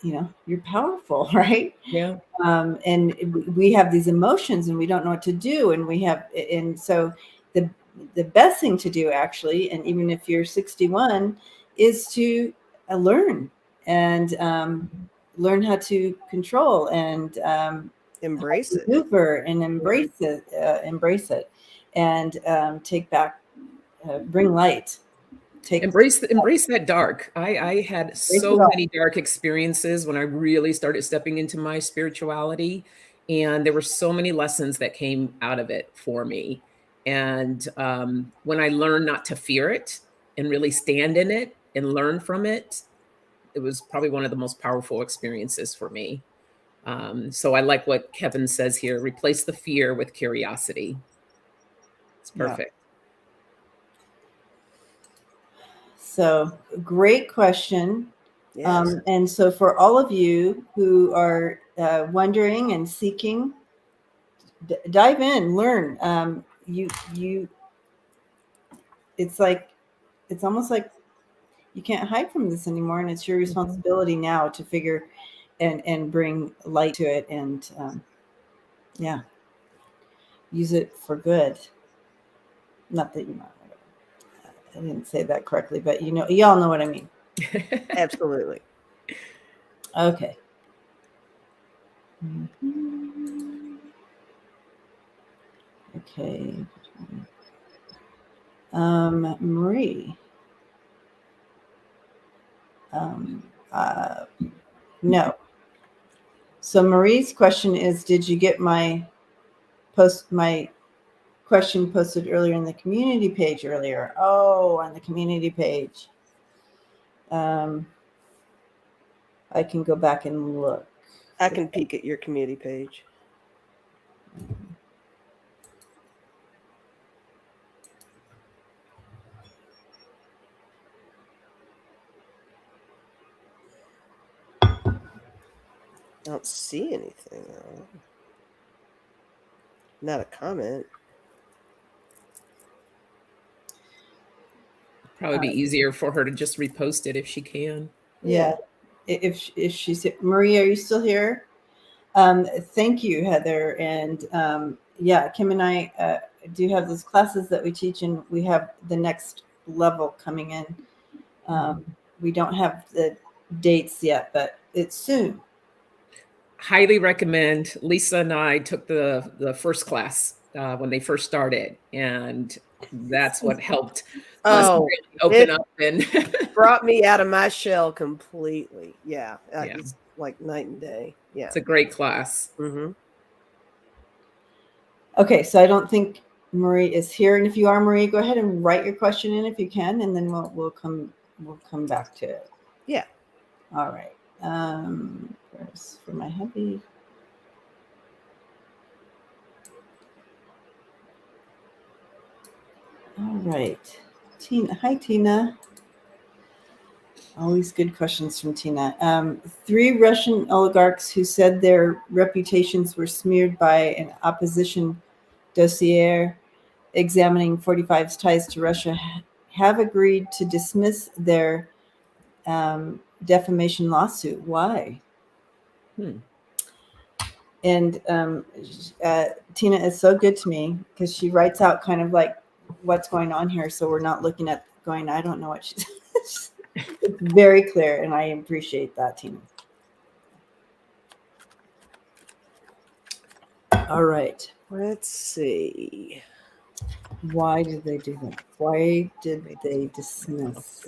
you're powerful, right? Yeah. And we have these emotions and we don't know what to do, and so the best thing to do, actually, and even if you're 61, is to learn and learn how to control and embrace it, maneuver and embrace it, and take back, bring light. Embrace that dark. I had so many dark experiences when I really started stepping into my spirituality, and there were so many lessons that came out of it for me. And when I learned not to fear it and really stand in it and learn from it, it was probably one of the most powerful experiences for me. So I like what Kevin says here: replace the fear with curiosity. It's perfect. Yeah. So great question. Yes. And so for all of you who are wondering and seeking, dive in, learn. It's almost like you can't hide from this anymore, and it's your responsibility now to figure and bring light to it, and use it for good. Not that I didn't say that correctly, but y'all know what I mean. Absolutely. Okay. Okay. Marie. No. So Marie's question is, did you get my question posted earlier in the community page earlier? Oh, on the community page. I can go back and look. I can peek at your community page. I don't see anything though. Not a comment. Probably be easier for her to just repost it if she can. Yeah. If she's Maria, are you still here? Thank you, Heather. And yeah, Kim and I do have those classes that we teach, and we have the next level coming in. We don't have the dates yet, but it's soon. Highly recommend. Lisa and I took the first class when they first started, and that's what helped us really open up and brought me out of my shell completely. Yeah. Yeah. It's like night and day. Yeah. It's a great class. Mm-hmm. Okay, so I don't think Marie is here, and if you are, Marie, go ahead and write your question in if you can, and then we'll come back to it. Yeah. All right. First for my hubby. All right. Tina. Hi, Tina. Always good questions from Tina. 3 Russian oligarchs who said their reputations were smeared by an opposition dossier examining 45's ties to Russia have agreed to dismiss their defamation lawsuit. Why? And Tina is so good to me because she writes out kind of like what's going on here, so we're not looking at going, I don't know what she's it's very clear, and I appreciate that, Tina. All right. Let's see. Why did they do that? Why did they dismiss?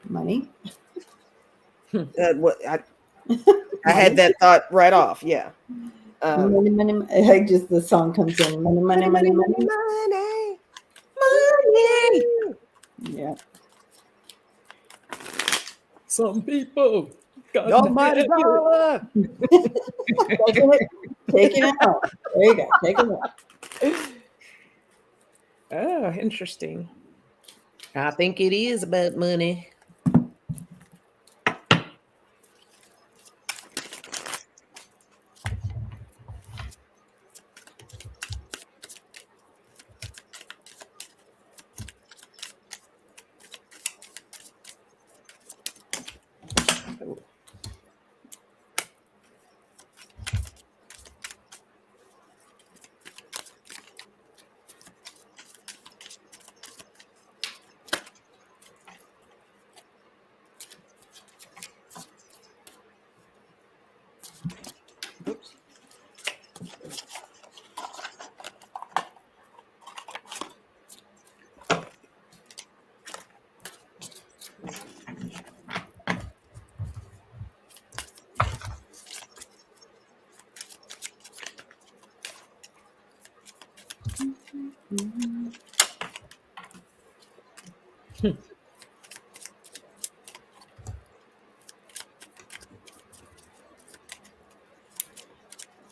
Money? I had that thought right off. Yeah. Money. I just the song comes in. Money. Yeah. Some people got almighty dollar. Take it out. There you go. Take it out. Oh, interesting. I think it is about money.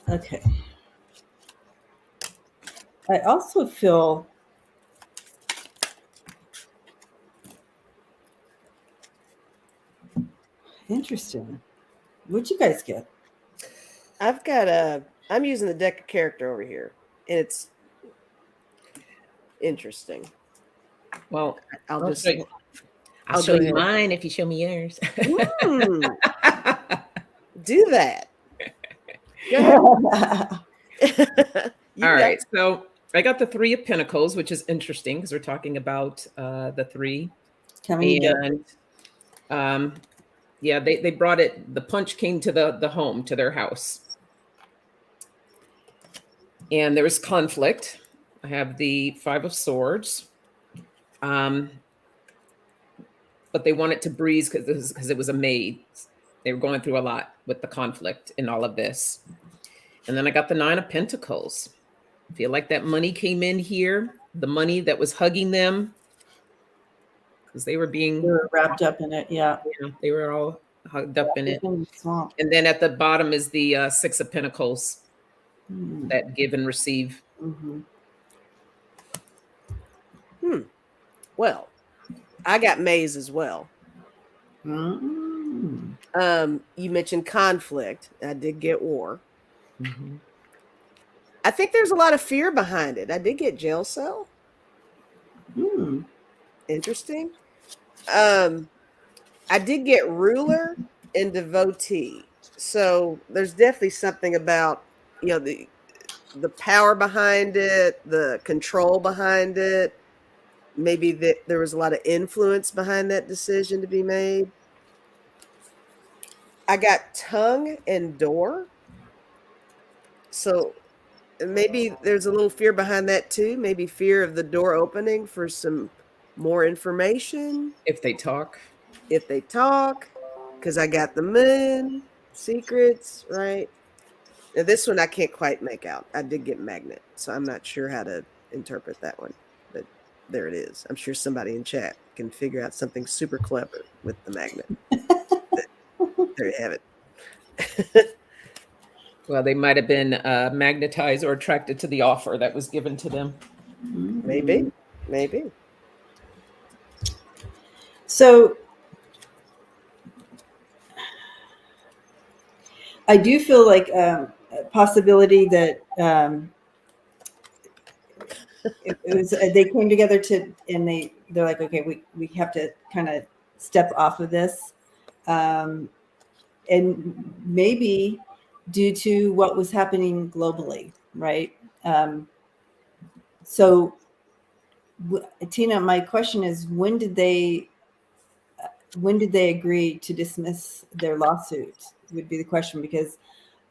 Okay. I also feel interesting. What'd you guys get? I've got I'm using the deck of character over here, and it's interesting. Well, I'll show you mine if you show me yours. Do that. All right. So I got the 3 of Pentacles, which is interesting because we're talking about the 3. And yeah, they brought it. The punch came to the home, to their house. And there was conflict. I have the 5 of Swords. But they wanted to breeze because it was a maid. They were going through a lot with the conflict in all of this. And then I got the 9 of Pentacles. I feel like that money came in here, the money that was hugging them, because they were wrapped up in it. Yeah. They were all hugged up in it. And then at the bottom is the 6 of Pentacles, that give and receive. Well, I got Maze as well. Mm. You mentioned conflict. I did get war. Mhm. I think there's a lot of fear behind it. I did get jail cell. Mm. Interesting. I did get ruler and devotee. So there's definitely something about, the power behind it, the control behind it. Maybe that there was a lot of influence behind that decision to be made. I got tongue and door. So maybe there's a little fear behind that too. Maybe fear of the door opening for some more information If they talk. if they talk. Because I got the moon, secrets, right? Now, this one I can't quite make out. I did get magnet, so I'm not sure how to interpret that one. But there it is. I'm sure somebody in chat can figure out something super clever with the magnet. There you have it. Well, they might have been magnetized or attracted to the offer that was given to them. Maybe. Maybe. So I do feel like a possibility that it was they came together and they're like, okay, we have to kind of step off of this, and maybe due to what was happening globally, right? So Tina, my question is, when did they agree to dismiss their lawsuit? Would be the question, because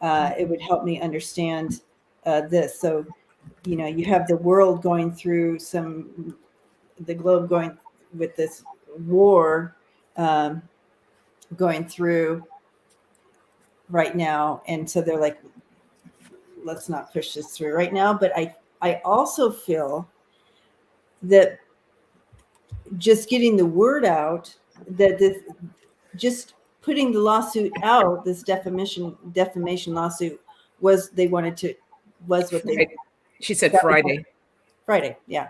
it would help me understand this. So, you have the world going through the globe going with this war going through right now, and so they're like, let's not push this through right now. But I also feel that just getting the word out, that this, just putting the lawsuit out, this defamation lawsuit, was what they Right. She said that was Friday. Friday, yeah.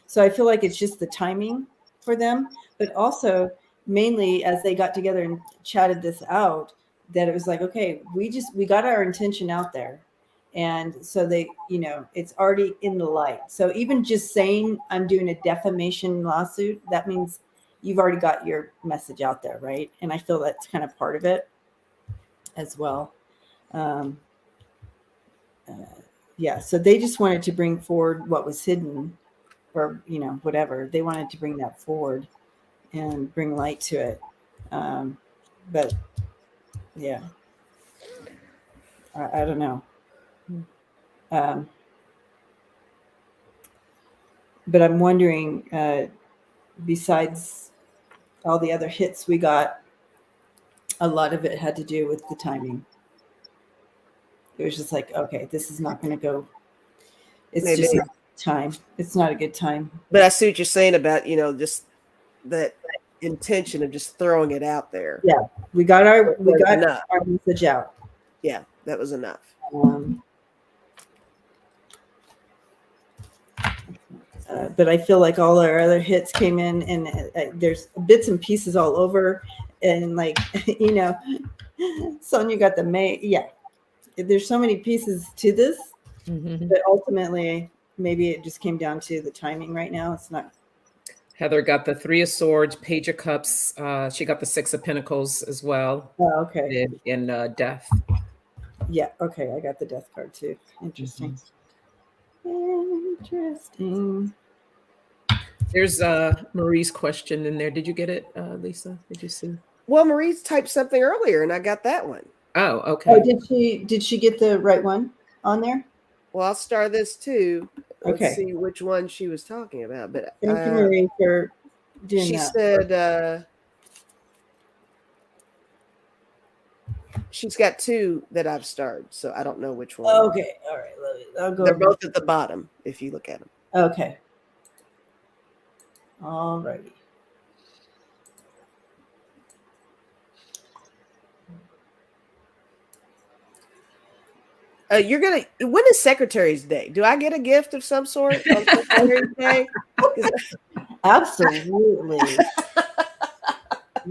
So I feel like it's just the timing for them, but also mainly as they got together and chatted this out, that it was like, okay, we got our intention out there. And so they, it's already in the light. So even just saying I'm doing a defamation lawsuit, that means you've already got your message out there, right? And I feel that's kind of part of it as well. Um, yeah, so they just wanted to bring forward what was hidden, or whatever they wanted to bring that forward and bring light to it. But yeah, I don't know. But I'm wondering, besides all the other hits we got, a lot of it had to do with the timing. It was just like, okay, this is not going to go. It's just Maybe. not time. It's not a good time. But I see what you're saying about, just that intention of just throwing it out there. Yeah, we got our enough. message out. Yeah, that was enough. But I feel like all our other hits came in, and there's bits and pieces all over, and like Sonja got the May. Yeah, there's so many pieces to this, but ultimately, maybe it just came down to the timing. Right now, it's not. Heather got the Three of Swords, Page of Cups. She got the Six of Pentacles as well. Oh, okay. In Death. Yeah. Okay. I got the Death card too. Interesting. Interesting. There's Marie's question in there. Did you get it, Lisa? Did you see? Well, Marie's typed something earlier, and I got that one. Oh, okay. Oh, did she get the right one on there? Well, I'll star this too. Okay. Let's see which one she was talking about. But Thank you, Marie, for doing she that. said she's got two that I've starred, so I don't know which one. Okay, all right. I'll go. They're both at the bottom if you look at them. Okay. All righty. When is Secretary's Day? Do I get a gift of some sort on Secretary's Day? Absolutely.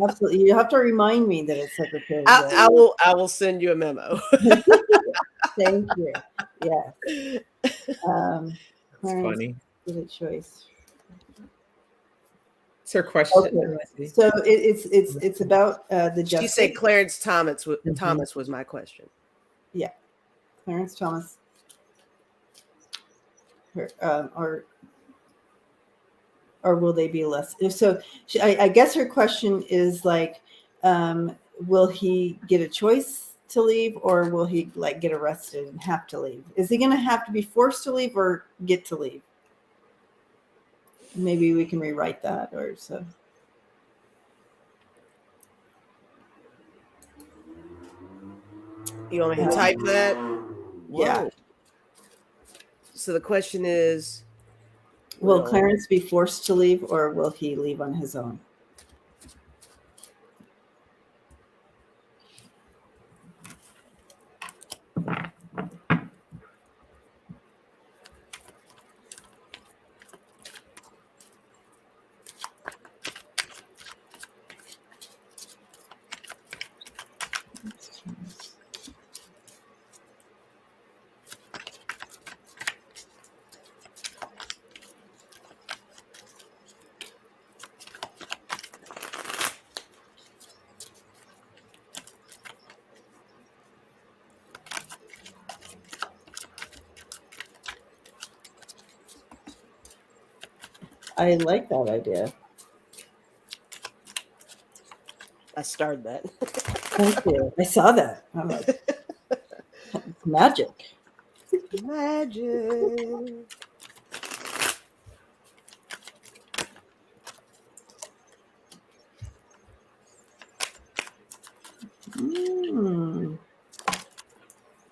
Absolutely. You have to remind me that it's Secretary Day. I will send you a memo. Thank you. Yes. It's funny. Give a choice. It's her question. Okay. So it's about the justice. She said Clarence Thomas was my question. Yeah, Clarence Thomas. Or will they be less? So I guess her question is like, will he get a choice to leave, or will he like get arrested and have to leave? Is he going to have to be forced to leave or get to leave? Maybe we can rewrite that or so. You want me to type that? Yeah. Whoa. So the question is, will Clarence be forced to leave, or will he leave on his own? I like that idea. I started that. Thank you. I saw that. I'm like, it's magic. Magic.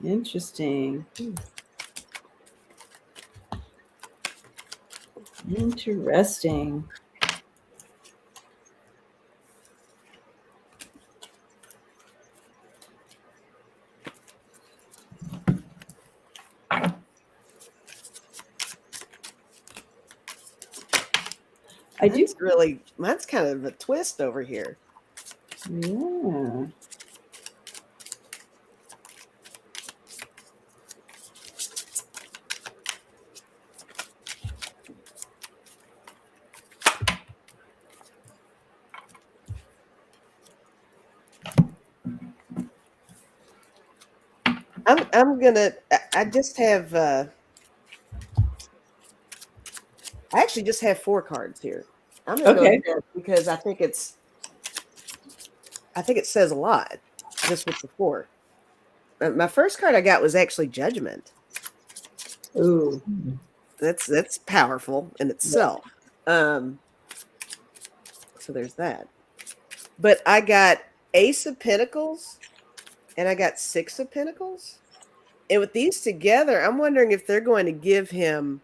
Interesting. Interesting. Mine's kind of a twist over here. Yeah. I'm gonna. I just have. I actually just have 4 cards here. I'm gonna go ahead because I think it says a lot just with the 4. My first card I got was actually Judgment. Ooh, that's powerful in itself. So there's that. But I got Ace of Pentacles and I got 6 of Pentacles. And with these together, I'm wondering if they're going to give him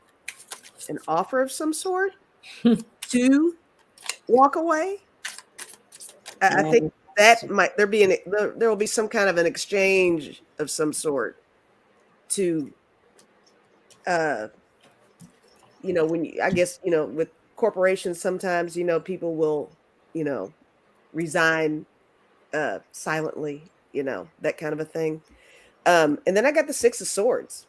an offer of some sort to walk away. I think that there will be some kind of an exchange of some sort to, with corporations, sometimes, people will, resign silently, that kind of a thing. And then I got the 6 of Swords.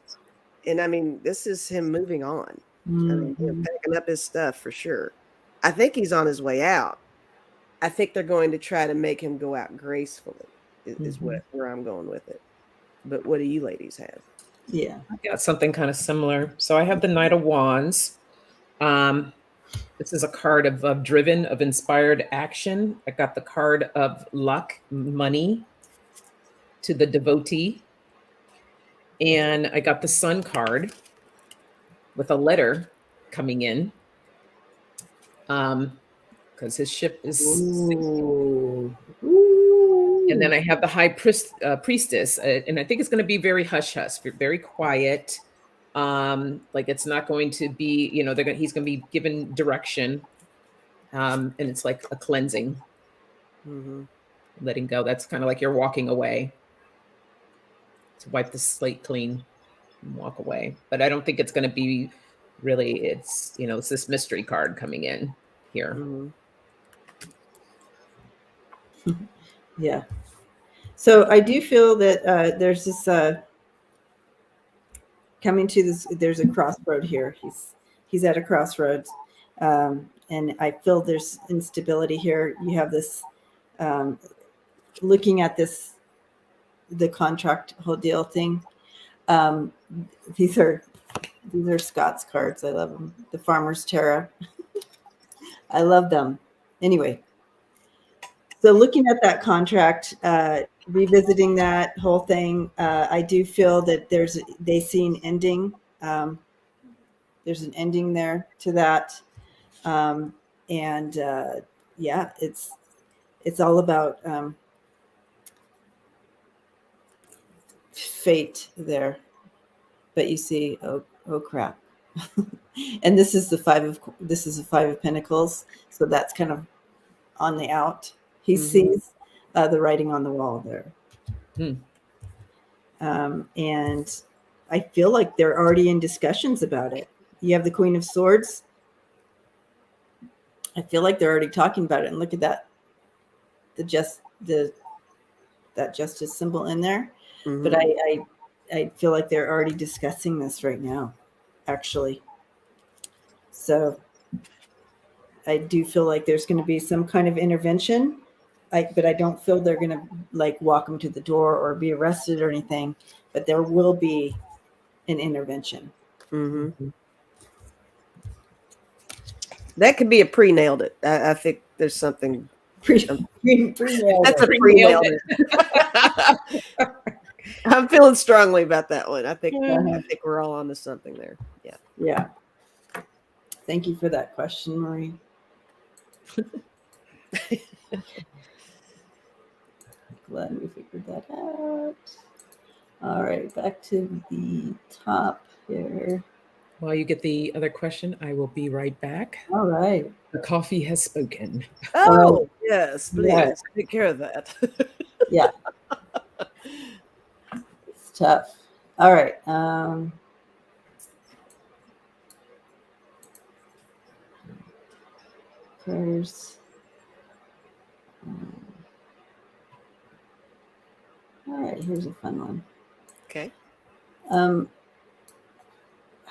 And I mean, this is him moving on. I mean, packing up his stuff for sure. I think he's on his way out. I think they're going to try to make him go out gracefully, is where I'm going with it. But what do you ladies have? Yeah. I got something kind of similar. So I have the Knight of Wands. This is a card of driven, of inspired action. I got the card of luck, money to the devotee. And I got the Sun card with a letter coming in. Because his ship is sinking. And then I have the High Priestess, and I think it's going to be very hush-hush, very quiet. Like it's not going to be, he's going to be given direction, and it's like a cleansing, letting go. That's kind of like you're walking away. to wipe the slate clean and walk away. But I don't think it's going to be really, it's, you know, it's this mystery card coming in here. Yeah. So I do feel that there's this coming to this. There's a crossroad here. He's at a crossroads, and I feel there's instability here. You have this looking at this, the contract whole deal thing. These are Scott's cards. I love them. The Farmer's Tarot. I love them. Anyway, so looking at that contract, revisiting that whole thing, I do feel that they see an ending. There's an ending there to that, and yeah, it's all about fate there. But you see, oh crap. And this is the Five of Pentacles, so that's kind of on the out. He sees the writing on the wall there. And I feel like they're already in discussions about it. You have the Queen of Swords. I feel like they're already talking about it. And look at that, that justice symbol in there. But I feel like they're already discussing this right now, actually. So I do feel like there's going to be some kind of intervention, but I don't feel they're going to like walk them to the door or be arrested or anything, but there will be an intervention. That could be a pre-nailed it. I think there's something. Pre-nailed That's a pre-nailed it. I'm feeling strongly about that one. I think we're all on to something there. Yeah. Yeah. Thank you for that question, Marie. Glad we figured that out. All right, back to the top here. While you get the other question, I will be right back. All right. The coffee has spoken. Oh, yes, please. Yes. Take care of that. Yeah. It's tough. All right. Prayers. All right, here's a fun one. Okay.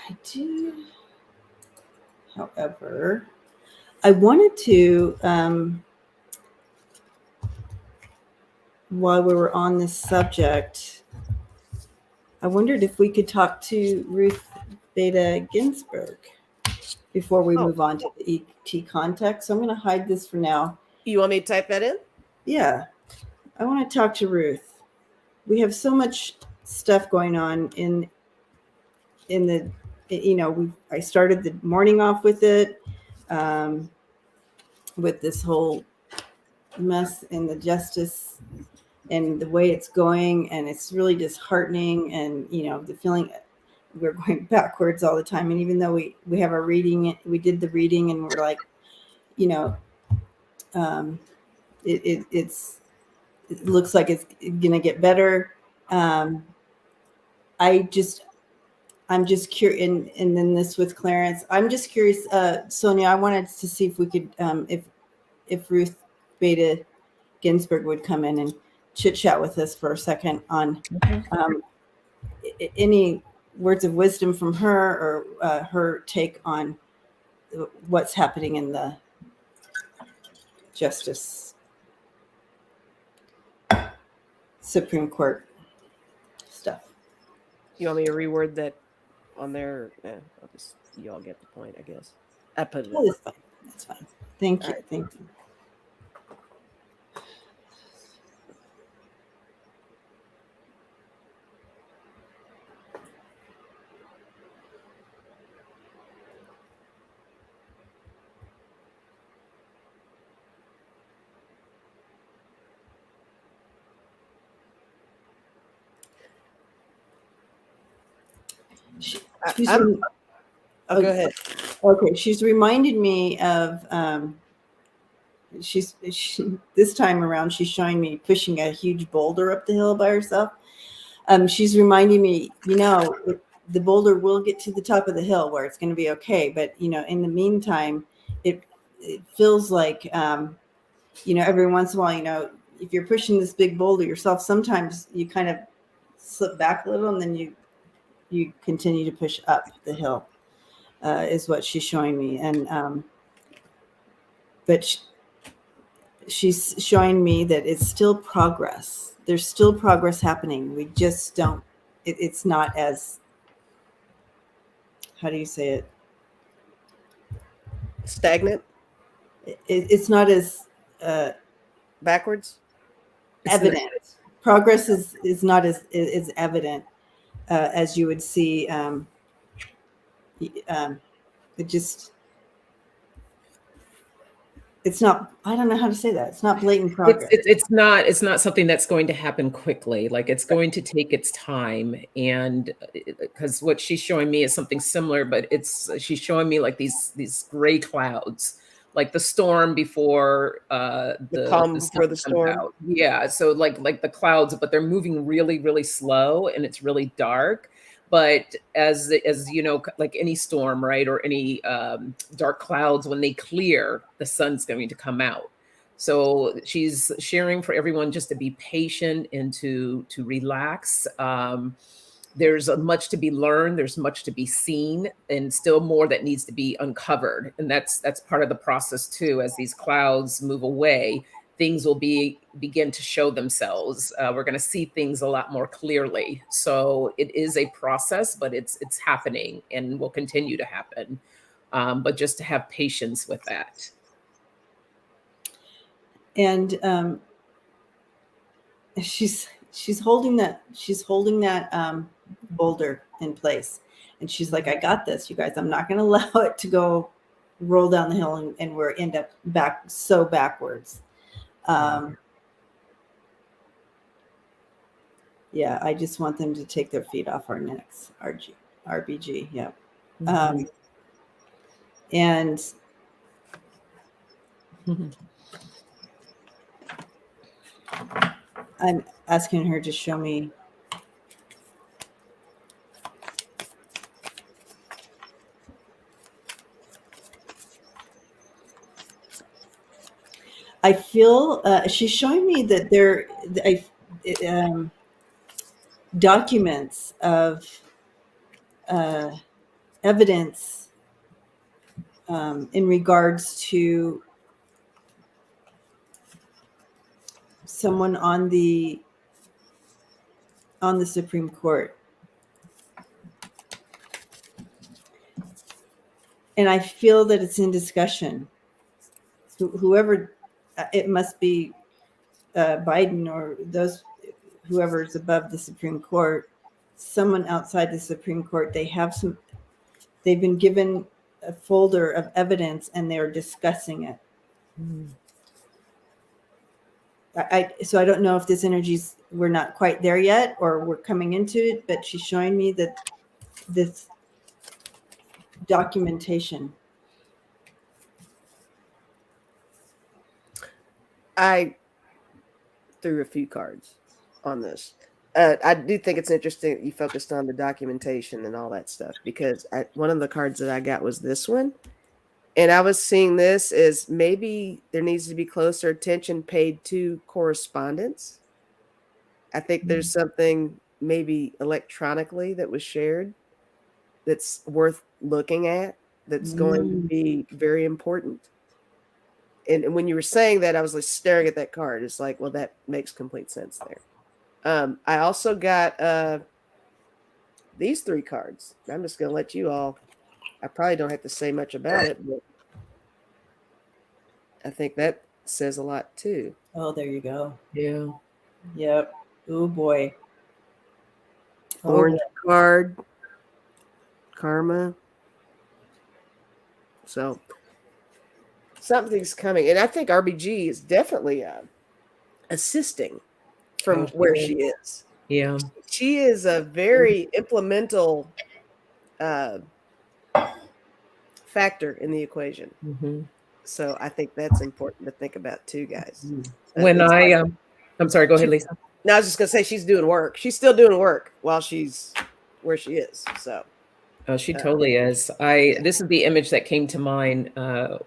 I do, however, I wanted to, while we were on this subject, I wondered if we could talk to Ruth Bader Ginsburg before we move on to the ET context. So I'm going to hide this for now. You want me to type that in? Yeah, I want to talk to Ruth. We have so much stuff going on in the, you know, I started the morning off with it, with this whole mess in the justice and the way it's going, and it's really disheartening. And you know, the feeling we're going backwards all the time. And even though we have a reading, we did the reading, and we're like, you know, it looks like it's gonna get better. I'm just curious, and then this with Clarence. I'm just curious, Sonja. I wanted to see if we could, if Ruth Bader Ginsburg would come in and chit chat with us for a second on any words of wisdom from her, or her take on what's happening in the Justice Supreme Court stuff. You want me to reword that on there? I'll just, you all get the point, I guess. I put it. That's fine. That's fine. Thank you. Right. Thank you. Go ahead. Okay, she's reminded me of this time around she's showing me pushing a huge boulder up the hill by herself. She's reminding me, the boulder will get to the top of the hill where it's going to be okay. But, in the meantime, it feels like, every once in a while, if you're pushing this big boulder yourself, sometimes you kind of slip back a little and then you continue to push up the hill, is what she's showing me. And, but she's showing me that it's still progress. There's still progress happening. We just don't, it's not as, how do you say it? Stagnant? It's not as Backwards? evident. Progress is not as evident as you would see. It just, it's not, I don't know how to say that. It's not blatant progress. It's not something that's going to happen quickly. Like, it's going to take its time. And because what she's showing me is something similar, but she's showing me like these gray clouds, like the storm before the calm before the storm. Out. Yeah. So like the clouds, but they're moving really, really slow and it's really dark. But as like any storm, right, or any dark clouds, when they clear, the sun's going to come out. So she's sharing for everyone just to be patient and to relax. There's much to be learned. There's much to be seen, and still more that needs to be uncovered. And that's part of the process too. As these clouds move away, things will begin to show themselves. We're going to see things a lot more clearly. So it is a process, but it's happening and will continue to happen. But just to have patience with that. And she's holding that boulder in place, and she's like, I got this, you guys. I'm not going to allow it to go roll down the hill and we're end up backwards. Yeah, I just want them to take their feet off our necks. RBG, yeah. And I'm asking her to show me I feel she's showing me that there documents of evidence in regards to someone on the Supreme Court. And I feel that it's in discussion. Whoever, it must be Biden or whoever's above the Supreme Court, someone outside the Supreme Court. They've been given a folder of evidence and they're discussing it. So I don't know if this energy's, we're not quite there yet or we're coming into it, but she's showing me that this documentation. I threw a few cards on this. I do think it's interesting that you focused on the documentation and all that stuff, because one of the cards that I got was this one. And I was seeing this as maybe there needs to be closer attention paid to correspondence. I think there's something maybe electronically that was shared that's worth looking at, that's going to be very important. And when you were saying that, I was like staring at that card. It's like, well, that makes complete sense there. I also got these three cards. I'm just going to let you all, I probably don't have to say much about it, but I think that says a lot too. Oh, there you go. Yeah. Yep. Oh boy. Orange card. Karma. So something's coming. And I think RBG is definitely assisting from where she is. Yeah. She is a very implemental factor in the equation. So I think that's important to think about too, guys. When I'm sorry, go ahead, Lisa. No, I was just gonna say she's doing work. She's still doing work while she's where she is. So Oh, she totally is. This is the image that came to mind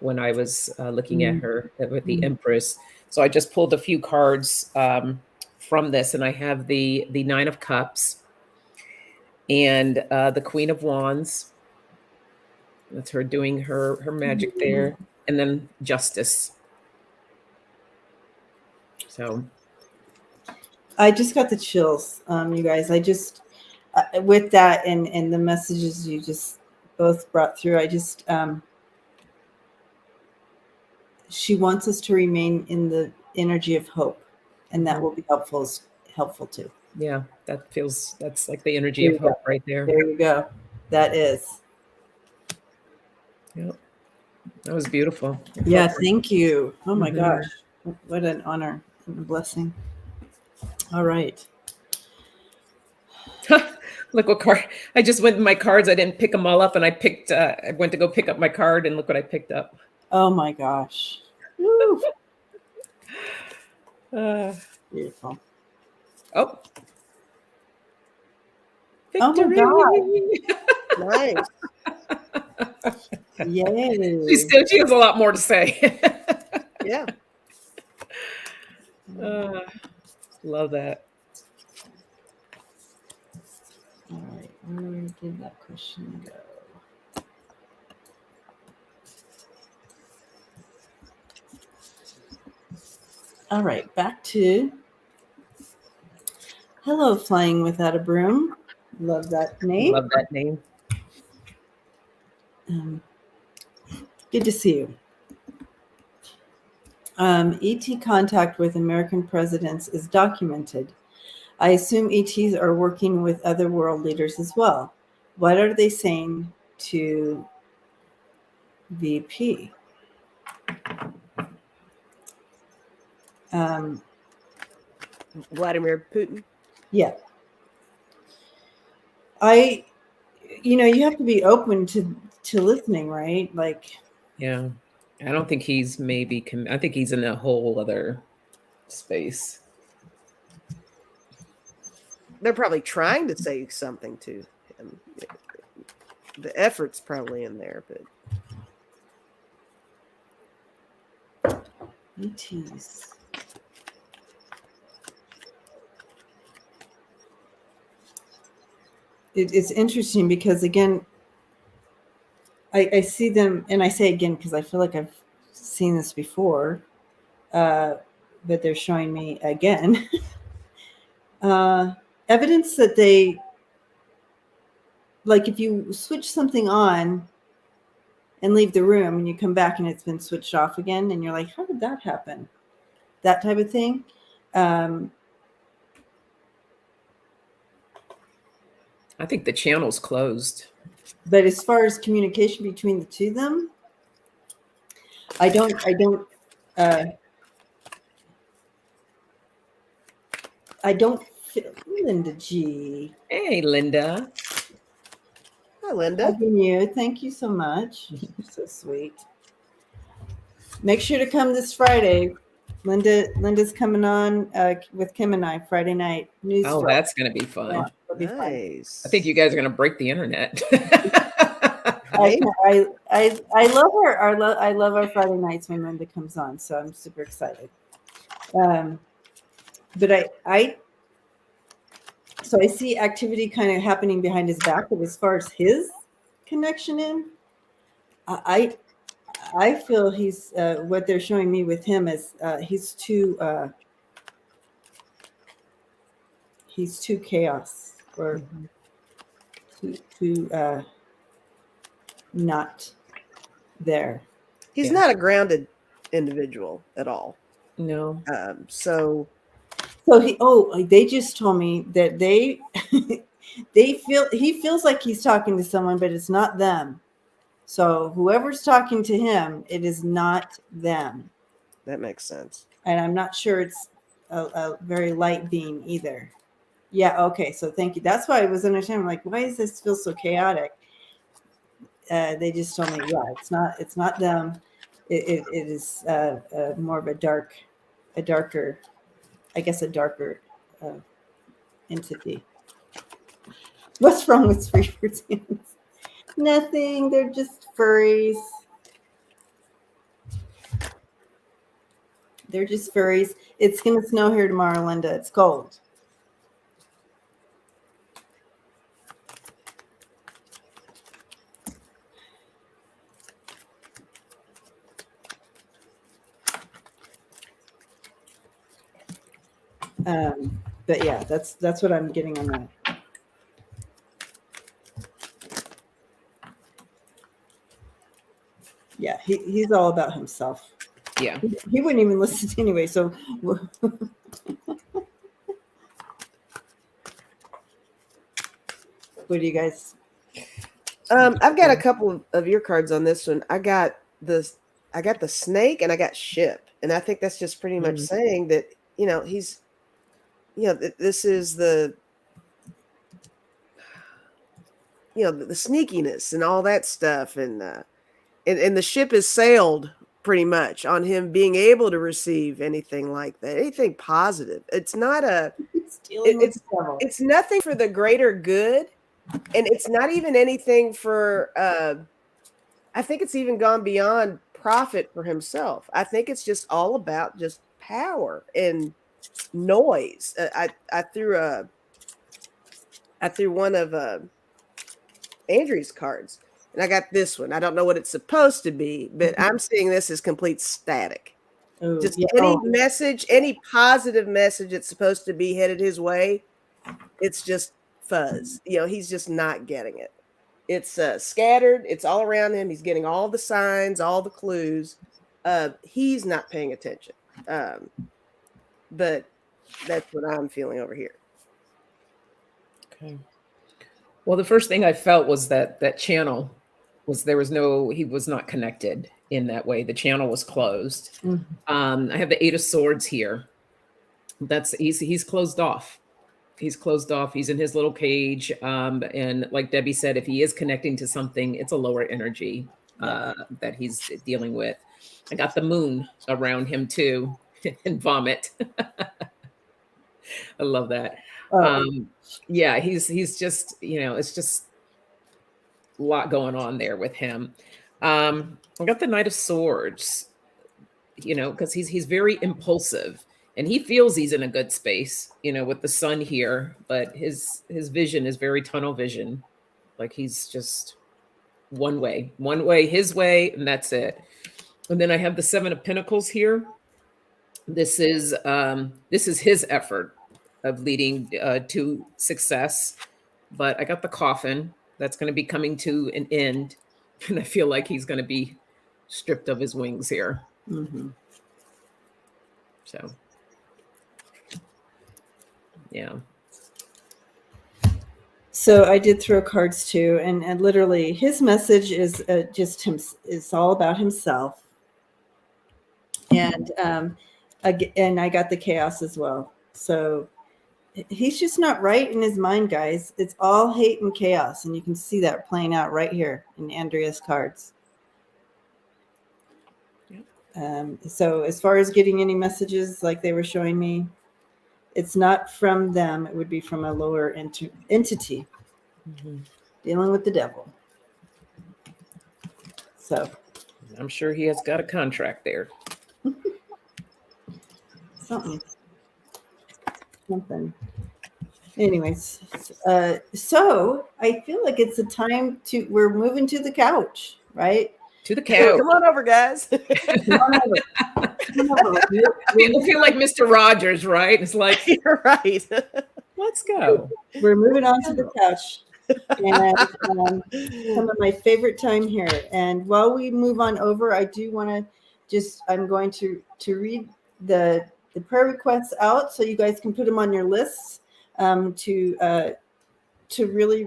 when I was looking at her with the Empress. So I just pulled a few cards from this, and I have the Nine of Cups and the Queen of Wands. That's her doing her magic there, and then Justice. So I just got the chills, you guys. I just with that and the messages you just both brought through. I just she wants us to remain in the energy of hope, and that will be helpful too. yeah, that's like the energy of hope right there. There you go. That is. Yep. That was beautiful. Yeah, thank you. Oh my gosh. What an honor and a blessing. All right. Look what card. I just went in my cards. I didn't pick them all up, and I went to go pick up my card, and look what I picked up. Oh my gosh. Woo. Beautiful. Oh. Victory. Oh my God. nice. Yay. She has a lot more to say. Yeah. Love that. All right, where did that question go? All right, back to hello, Flying Without a Broom. Love that name. Love that name. Good to see you. ET contact with American presidents is documented. I assume ETs are working with other world leaders as well. What are they saying to VP? Vladimir Putin. Yeah. You have to be open to listening, right? Like, yeah. I don't think he's I think he's in a whole other space. They're probably trying to say something to him. The effort's probably in there, but ETs. It's interesting because, again, I see them, and I say again because I feel like I've seen this before, but they're showing me again evidence that they, like, if you switch something on and leave the room and you come back and it's been switched off again, and you're like, how did that happen? That type of thing. I think the channel's closed. But as far as communication between the two of them, I don't feel Linda G. Hey, Linda. hi, Linda. Hugging you. Thank you so much. You're so sweet. Make sure to come this Friday. Linda's coming on with Kim and I Friday night. News. Oh, that's going to be fun. Yeah, it'll be Nice. I think you guys are going to break the internet. I love her. I love our Friday nights when Linda comes on, so I'm super excited. But I see activity kind of happening behind his back, but as far as his connection in, I feel he's what they're showing me with him is he's too chaos or too not there. He's not a grounded individual at all. No. So they just told me that he feels like he's talking to someone, but it's not them. So whoever's talking to him, it is not them. that makes sense. And I'm not sure it's a very light being either. Yeah. Okay. So thank you. That's why I was understanding. Like, why does this feel so chaotic? They just told me, yeah, it's not them. It is more of a darker entity. What's wrong with Freebird's hands? Nothing. They're just furries. They're just furries. It's going to snow here tomorrow, Linda. It's cold. But yeah, that's what I'm getting on that. Yeah, he's all about himself. Yeah. He wouldn't even listen anyway. So what do you guys? I've got a couple of your cards on this one. I got the snake and I got ship, and I think that's just pretty much saying that he's this is the the sneakiness and all that stuff, and the ship is sailed pretty much on him being able to receive anything like that, anything positive. It's not it's nothing for the greater good, and it's not even anything for I think it's even gone beyond profit for himself. I think it's just all about just power and noise. I threw one of Andrea's cards, and I got this one. I don't know what it's supposed to be, but I'm seeing this as complete static. Just any message, any positive message that's supposed to be headed his way, it's just fuzz. He's just not getting it. It's scattered. It's all around him. He's getting all the signs, all the clues. He's not paying attention. But that's what I'm feeling over here. Okay. Well, the first thing I felt was that channel he was not connected in that way. The channel was closed. I have the 8 of Swords here. He's closed off. He's closed off. He's in his little cage. And like Debbie said, if he is connecting to something, it's a lower energy that he's dealing with. I got the moon around him too, and vomit. I love that. Yeah, he's just, it's just a lot going on there with him. I got the Knight of Swords, because he's very impulsive. And he feels he's in a good space, with the sun here, but his vision is very tunnel vision. Like he's just one way, his way, and that's it. And then I have the 7 of Pentacles here. This is his effort of leading to success. But I got the Coffin that's going to be coming to an end, and I feel like he's going to be stripped of his wings here. So. Yeah. So I did throw cards too, and literally his message is just him. It's all about himself, and I got the chaos as well. So he's just not right in his mind, guys. It's all hate and chaos, and you can see that playing out right here in Andrea's cards. So as far as getting any messages like they were showing me, it's not from them. It would be from a lower entity dealing with the devil. So I'm sure he has got a contract there. Something. Anyways, so I feel like it's a time we're moving to the couch, right? To the couch. Come on over, guys. Come on over. I feel like Mr. Rogers, right? It's like, you're right. Let's go. We're moving on to the couch. And some of my favorite time here. And while we move on over, I do want to I'm going to read the prayer requests out so you guys can put them on your lists to really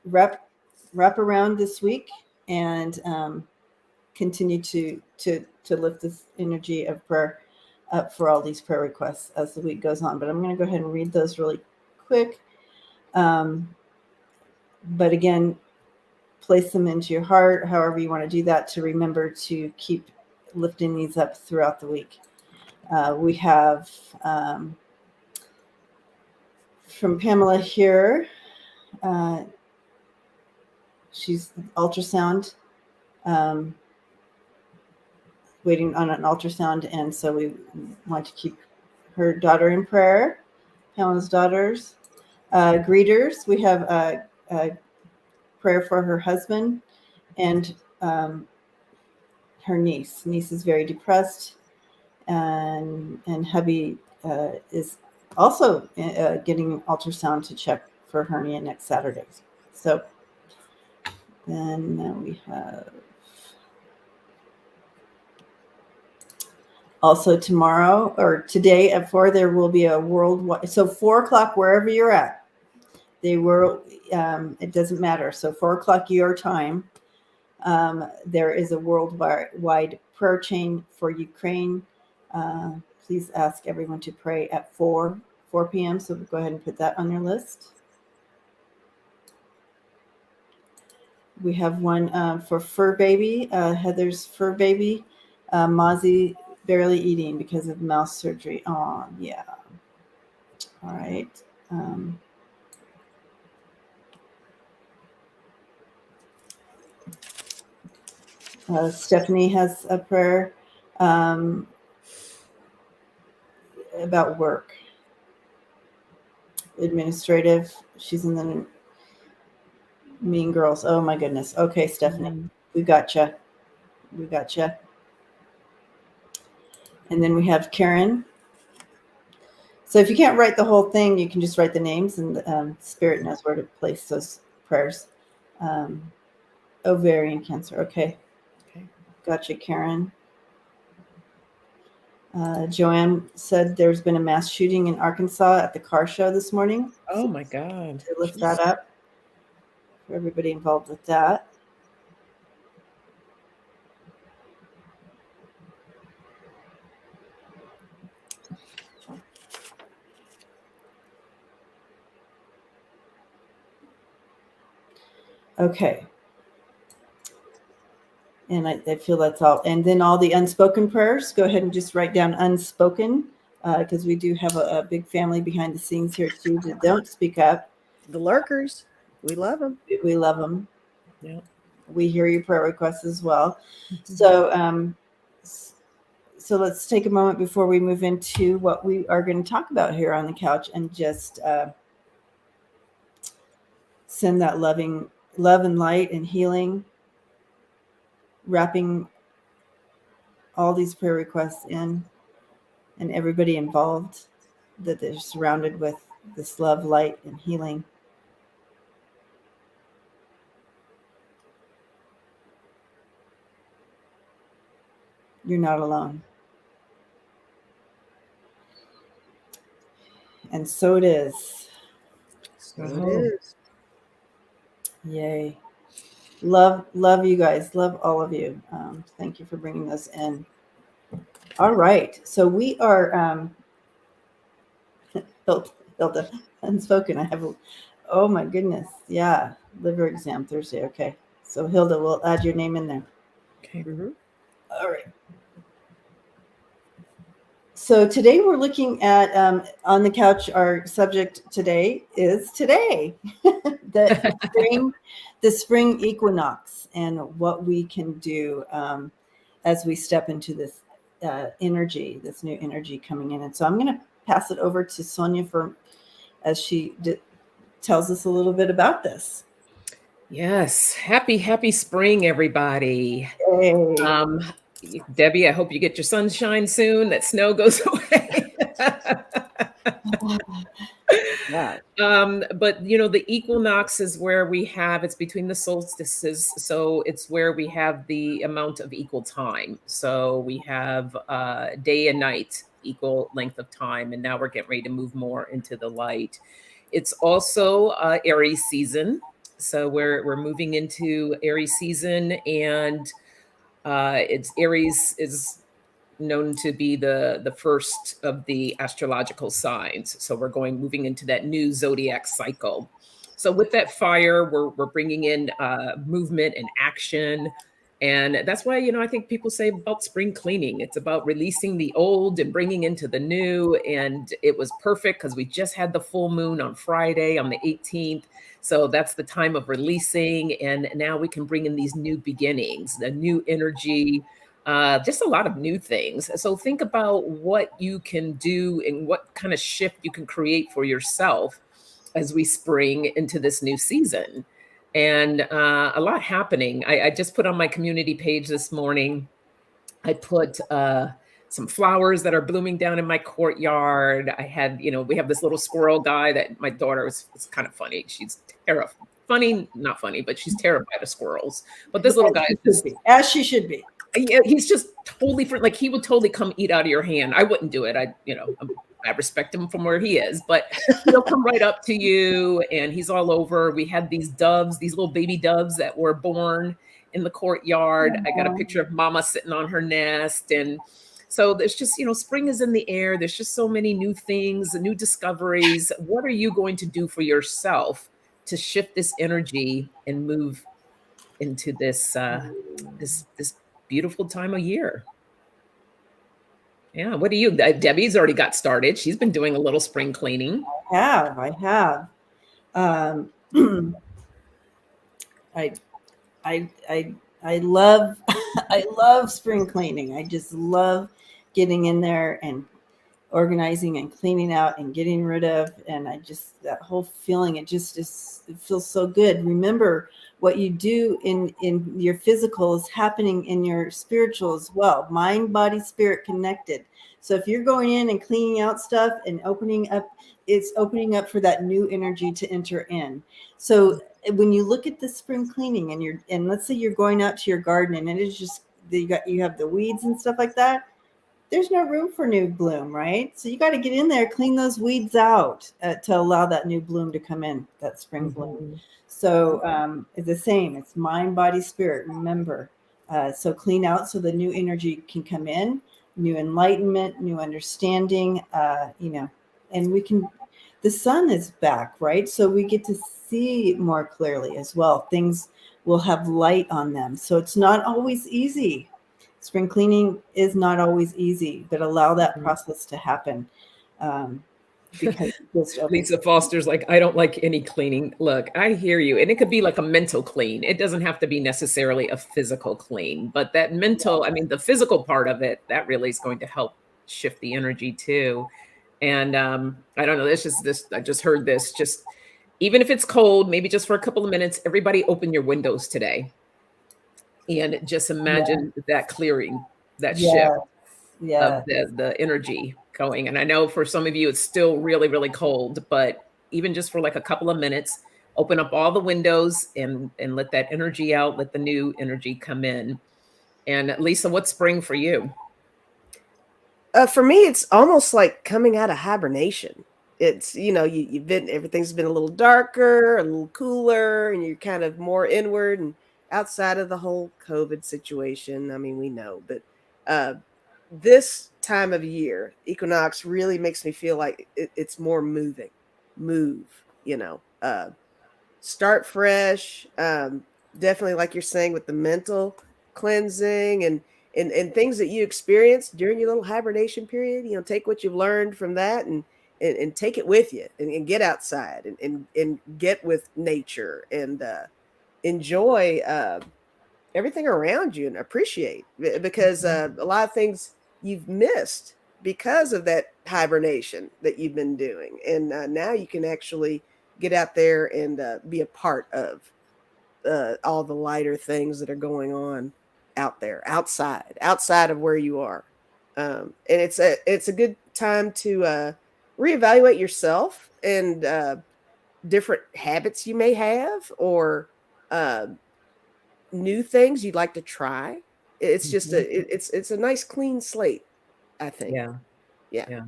wrap around this week and continue to lift this energy of prayer up for all these prayer requests as the week goes on. But I'm going to go ahead and read those really quick. But again, place them into your heart, however you want to do that, to remember to keep lifting these up throughout the week. We have from Pamela here. She's ultrasound, waiting on an ultrasound, and so we want to keep her daughter in prayer, Pamela's daughters. Greeters, we have a prayer for her husband and her niece. Niece is very depressed, and hubby is also getting ultrasound to check for hernia next Saturday. So then we have also tomorrow or today at 4, there will be a worldwide, so 4 o'clock wherever you're at, they will, it doesn't matter. So 4 o'clock your time, there is a worldwide prayer chain for Ukraine. Please ask everyone to pray at 4 p.m. So go ahead and put that on your list. We have one for fur baby, Heather's fur baby, Mozzie barely eating because of mouth surgery. Oh, yeah. All right. Stephanie has a prayer about work. Administrative. She's in the Mean Girls. Oh, my goodness. Okay, Stephanie. We gotcha. We gotcha. And then we have Karen. So if you can't write the whole thing, you can just write the names, and Spirit knows where to place those prayers. Ovarian cancer. Okay. Gotcha, Karen. Joanne said there's been a mass shooting in Arkansas at the car show this morning. Oh, my God. To lift that up for everybody involved with that. Okay. And I feel that's all. And then all the unspoken prayers, go ahead and just write down unspoken, because we do have a big family behind the scenes here too that don't speak up. The lurkers, we love them. We love them. Yeah. We hear your prayer requests as well. So, so let's take a moment before we move into what we are going to talk about here on the couch, and just send that love and light and healing, wrapping all these prayer requests in, and everybody involved, that they're surrounded with this love, light, and healing. You're not alone. And so it is. So it is. Yay. Love you guys. Love all of you. Thank you for bringing this in. All right. So we are Hilda, unspoken. I have oh my goodness. Yeah. Liver exam Thursday. Okay. So Hilda, we'll add your name in there. Okay. Mm-hmm. All right. So today we're looking at on the couch. Our subject today is the spring equinox, and what we can do as we step into this energy, this new energy coming in. And so I'm going to pass it over to Sonja as she tells us a little bit about this. Yes. Happy spring, everybody. Hey. Debbie, I hope you get your sunshine soon. That snow goes away. Yeah. But the equinox is where we have, it's between the solstices. So it's where we have the amount of equal time. So we have day and night, equal length of time. And now we're getting ready to move more into the light. It's also Aries season. So we're moving into Aries season, and it's Aries is known to be the first of the astrological signs. So we're moving into that new zodiac cycle. So with that fire, we're bringing in movement and action. And that's why, I think people say about spring cleaning, it's about releasing the old and bringing into the new. And it was perfect because we just had the full moon on Friday on the 18th. So that's the time of releasing. And now we can bring in these new beginnings, the new energy, just a lot of new things. So think about what you can do and what kind of shift you can create for yourself as we spring into this new season. And a lot happening. I just put on my community page this morning, I put some flowers that are blooming down in my courtyard. I had, we have this little squirrel guy that my daughter is kind of funny. She's terrified. Funny, not funny, but she's terrified of squirrels. But this little guy is just, as she should be. Yeah, he's just totally like he would totally come eat out of your hand. I wouldn't do it. I respect him from where he is, but he'll come right up to you and he's all over. We had these doves, these little baby doves that were born in the courtyard. I got a picture of mama sitting on her nest. And so there's just, spring is in the air. There's just so many new things, new discoveries. What are you going to do for yourself to shift this energy and move into this, this beautiful time of year? Yeah. What do you, Debbie's already got started. She's been doing a little spring cleaning. I have. I love, I love spring cleaning. I just love getting in there and organizing and cleaning out and getting rid of. And that whole feeling, it feels so good. Remember, what you do in your physical is happening in your spiritual as well. Mind, body, spirit connected. So if you're going in and cleaning out stuff and opening up, it's opening up for that new energy to enter in. So when you look at the spring cleaning and let's say you're going out to your garden and it is just, you have the weeds and stuff like that, there's no room for new bloom, right? So you got to get in there, clean those weeds out to allow that new bloom to come in, that spring bloom. So it's the same. It's mind, body, spirit. Remember, so clean out so the new energy can come in, new enlightenment, new understanding. And the sun is back, right? So we get to see more clearly as well. Things will have light on them. So it's not always easy. Spring cleaning is not always easy, but allow that process to happen. Because Lisa Foster's like, I don't like any cleaning. Look, I hear you. And it could be like a mental clean. It doesn't have to be necessarily a physical clean, but that mental, the physical part of it, that really is going to help shift the energy too. And I don't know, I just heard this, just even if it's cold, maybe just for a couple of minutes, everybody open your windows today. And just imagine that clearing, that shift of the energy going. And I know for some of you, it's still really, really cold, but even just for like a couple of minutes, open up all the windows and let that energy out, let the new energy come in. And Lisa, what's spring for you? For me, it's almost like coming out of hibernation. It's, everything's been a little darker, a little cooler, and you're kind of more inward and outside of the whole COVID situation. We know, but this time of year, equinox really makes me feel like it's more move, start fresh. Definitely, like you're saying, with the mental cleansing and things that you experienced during your little hibernation period, take what you've learned from that and take it with you and get outside and get with nature and enjoy everything around you and appreciate, because a lot of things you've missed because of that hibernation that you've been doing. And now you can actually get out there and be a part of all the lighter things that are going on out there, outside of where you are. And it's a good time to reevaluate yourself and different habits you may have, or new things you'd like to try. It's just it's a nice clean slate, I think. Yeah.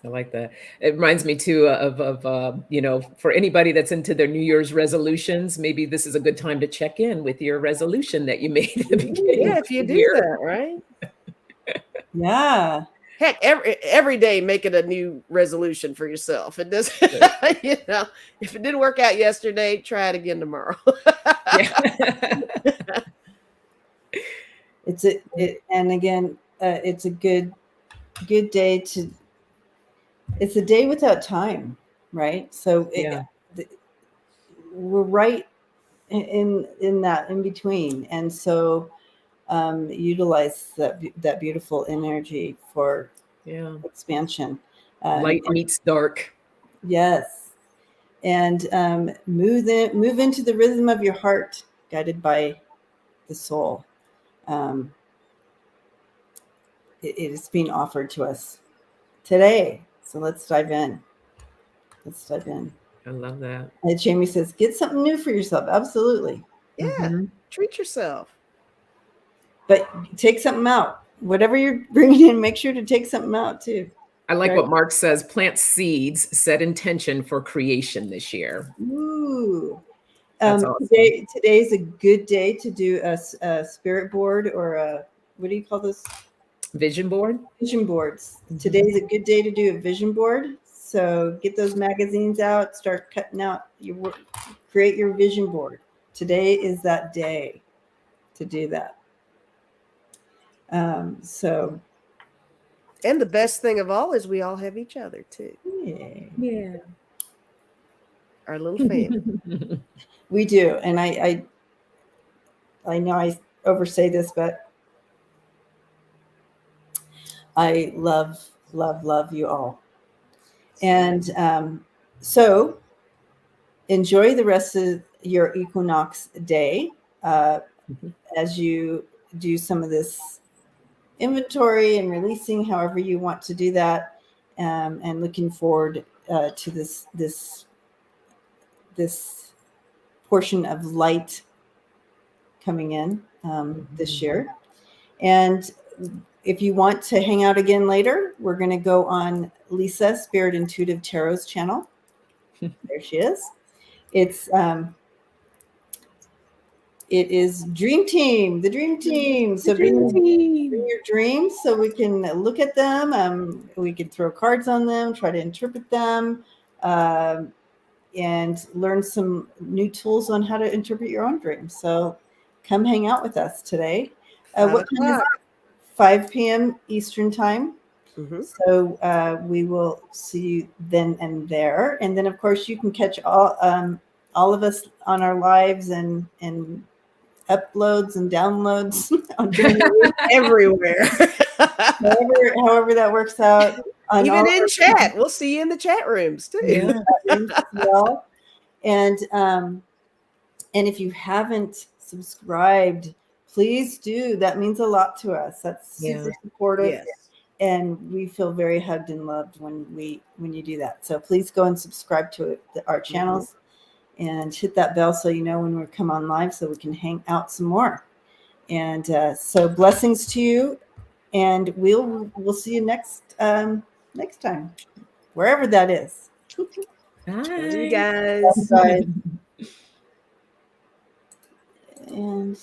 I like that. It reminds me too of for anybody that's into their New Year's resolutions, maybe this is a good time to check in with your resolution that you made at the beginning. Yeah, if you do that, right? Yeah. Heck, every day make it a new resolution for yourself. It does, you know, if it didn't work out yesterday, try it again tomorrow. And again, it's a good day to. It's a day without time, right? So we're right in that in between, and so utilize that beautiful energy for expansion. Light meets dark. Yes, and move into the rhythm of your heart, guided by the soul. It is being offered to us today, so let's dive in. I love that. And Jamie says, "Get something new for yourself." Absolutely. Yeah, treat yourself. But take something out. Whatever you're bringing in, make sure to take something out too. I like what Mark says, plant seeds, set intention for creation this year. Ooh. That's awesome. Today's a good day to do a spirit board or what do you call this? Vision board? Vision boards. Today's a good day to do a vision board. So get those magazines out, start cutting out your work, create your vision board. Today is that day to do that. So. And the best thing of all is we all have each other too. Yeah. Our little family. We do. And I know I oversay this, but I love you all. And so enjoy the rest of your equinox day as you do some of this inventory and releasing, however you want to do that, and looking forward to this portion of light coming in this year. And if you want to hang out again later, we're going to go on Lisa Spirit Intuitive Tarot's channel. There she is. It is Dream Team, the Dream Team. So bring your dreams so we can look at them. We can throw cards on them, try to interpret them, and learn some new tools on how to interpret your own dreams. So come hang out with us today. What time is it? 5 p.m. Eastern time. So we will see you then and there. And then, of course, you can catch all of us on our lives and uploads and downloads everywhere. however that works out. Even in chat. We'll see you in the chat rooms too. Well. And if you haven't subscribed, please do. That means a lot to us. That's super supportive. Yes. And we feel very hugged and loved when you do that. So please go and subscribe to our channels and hit that bell so you know when we come on live so we can hang out some more. And so blessings to you, and we'll see you next time, wherever that is. Bye, you guys. Bye. And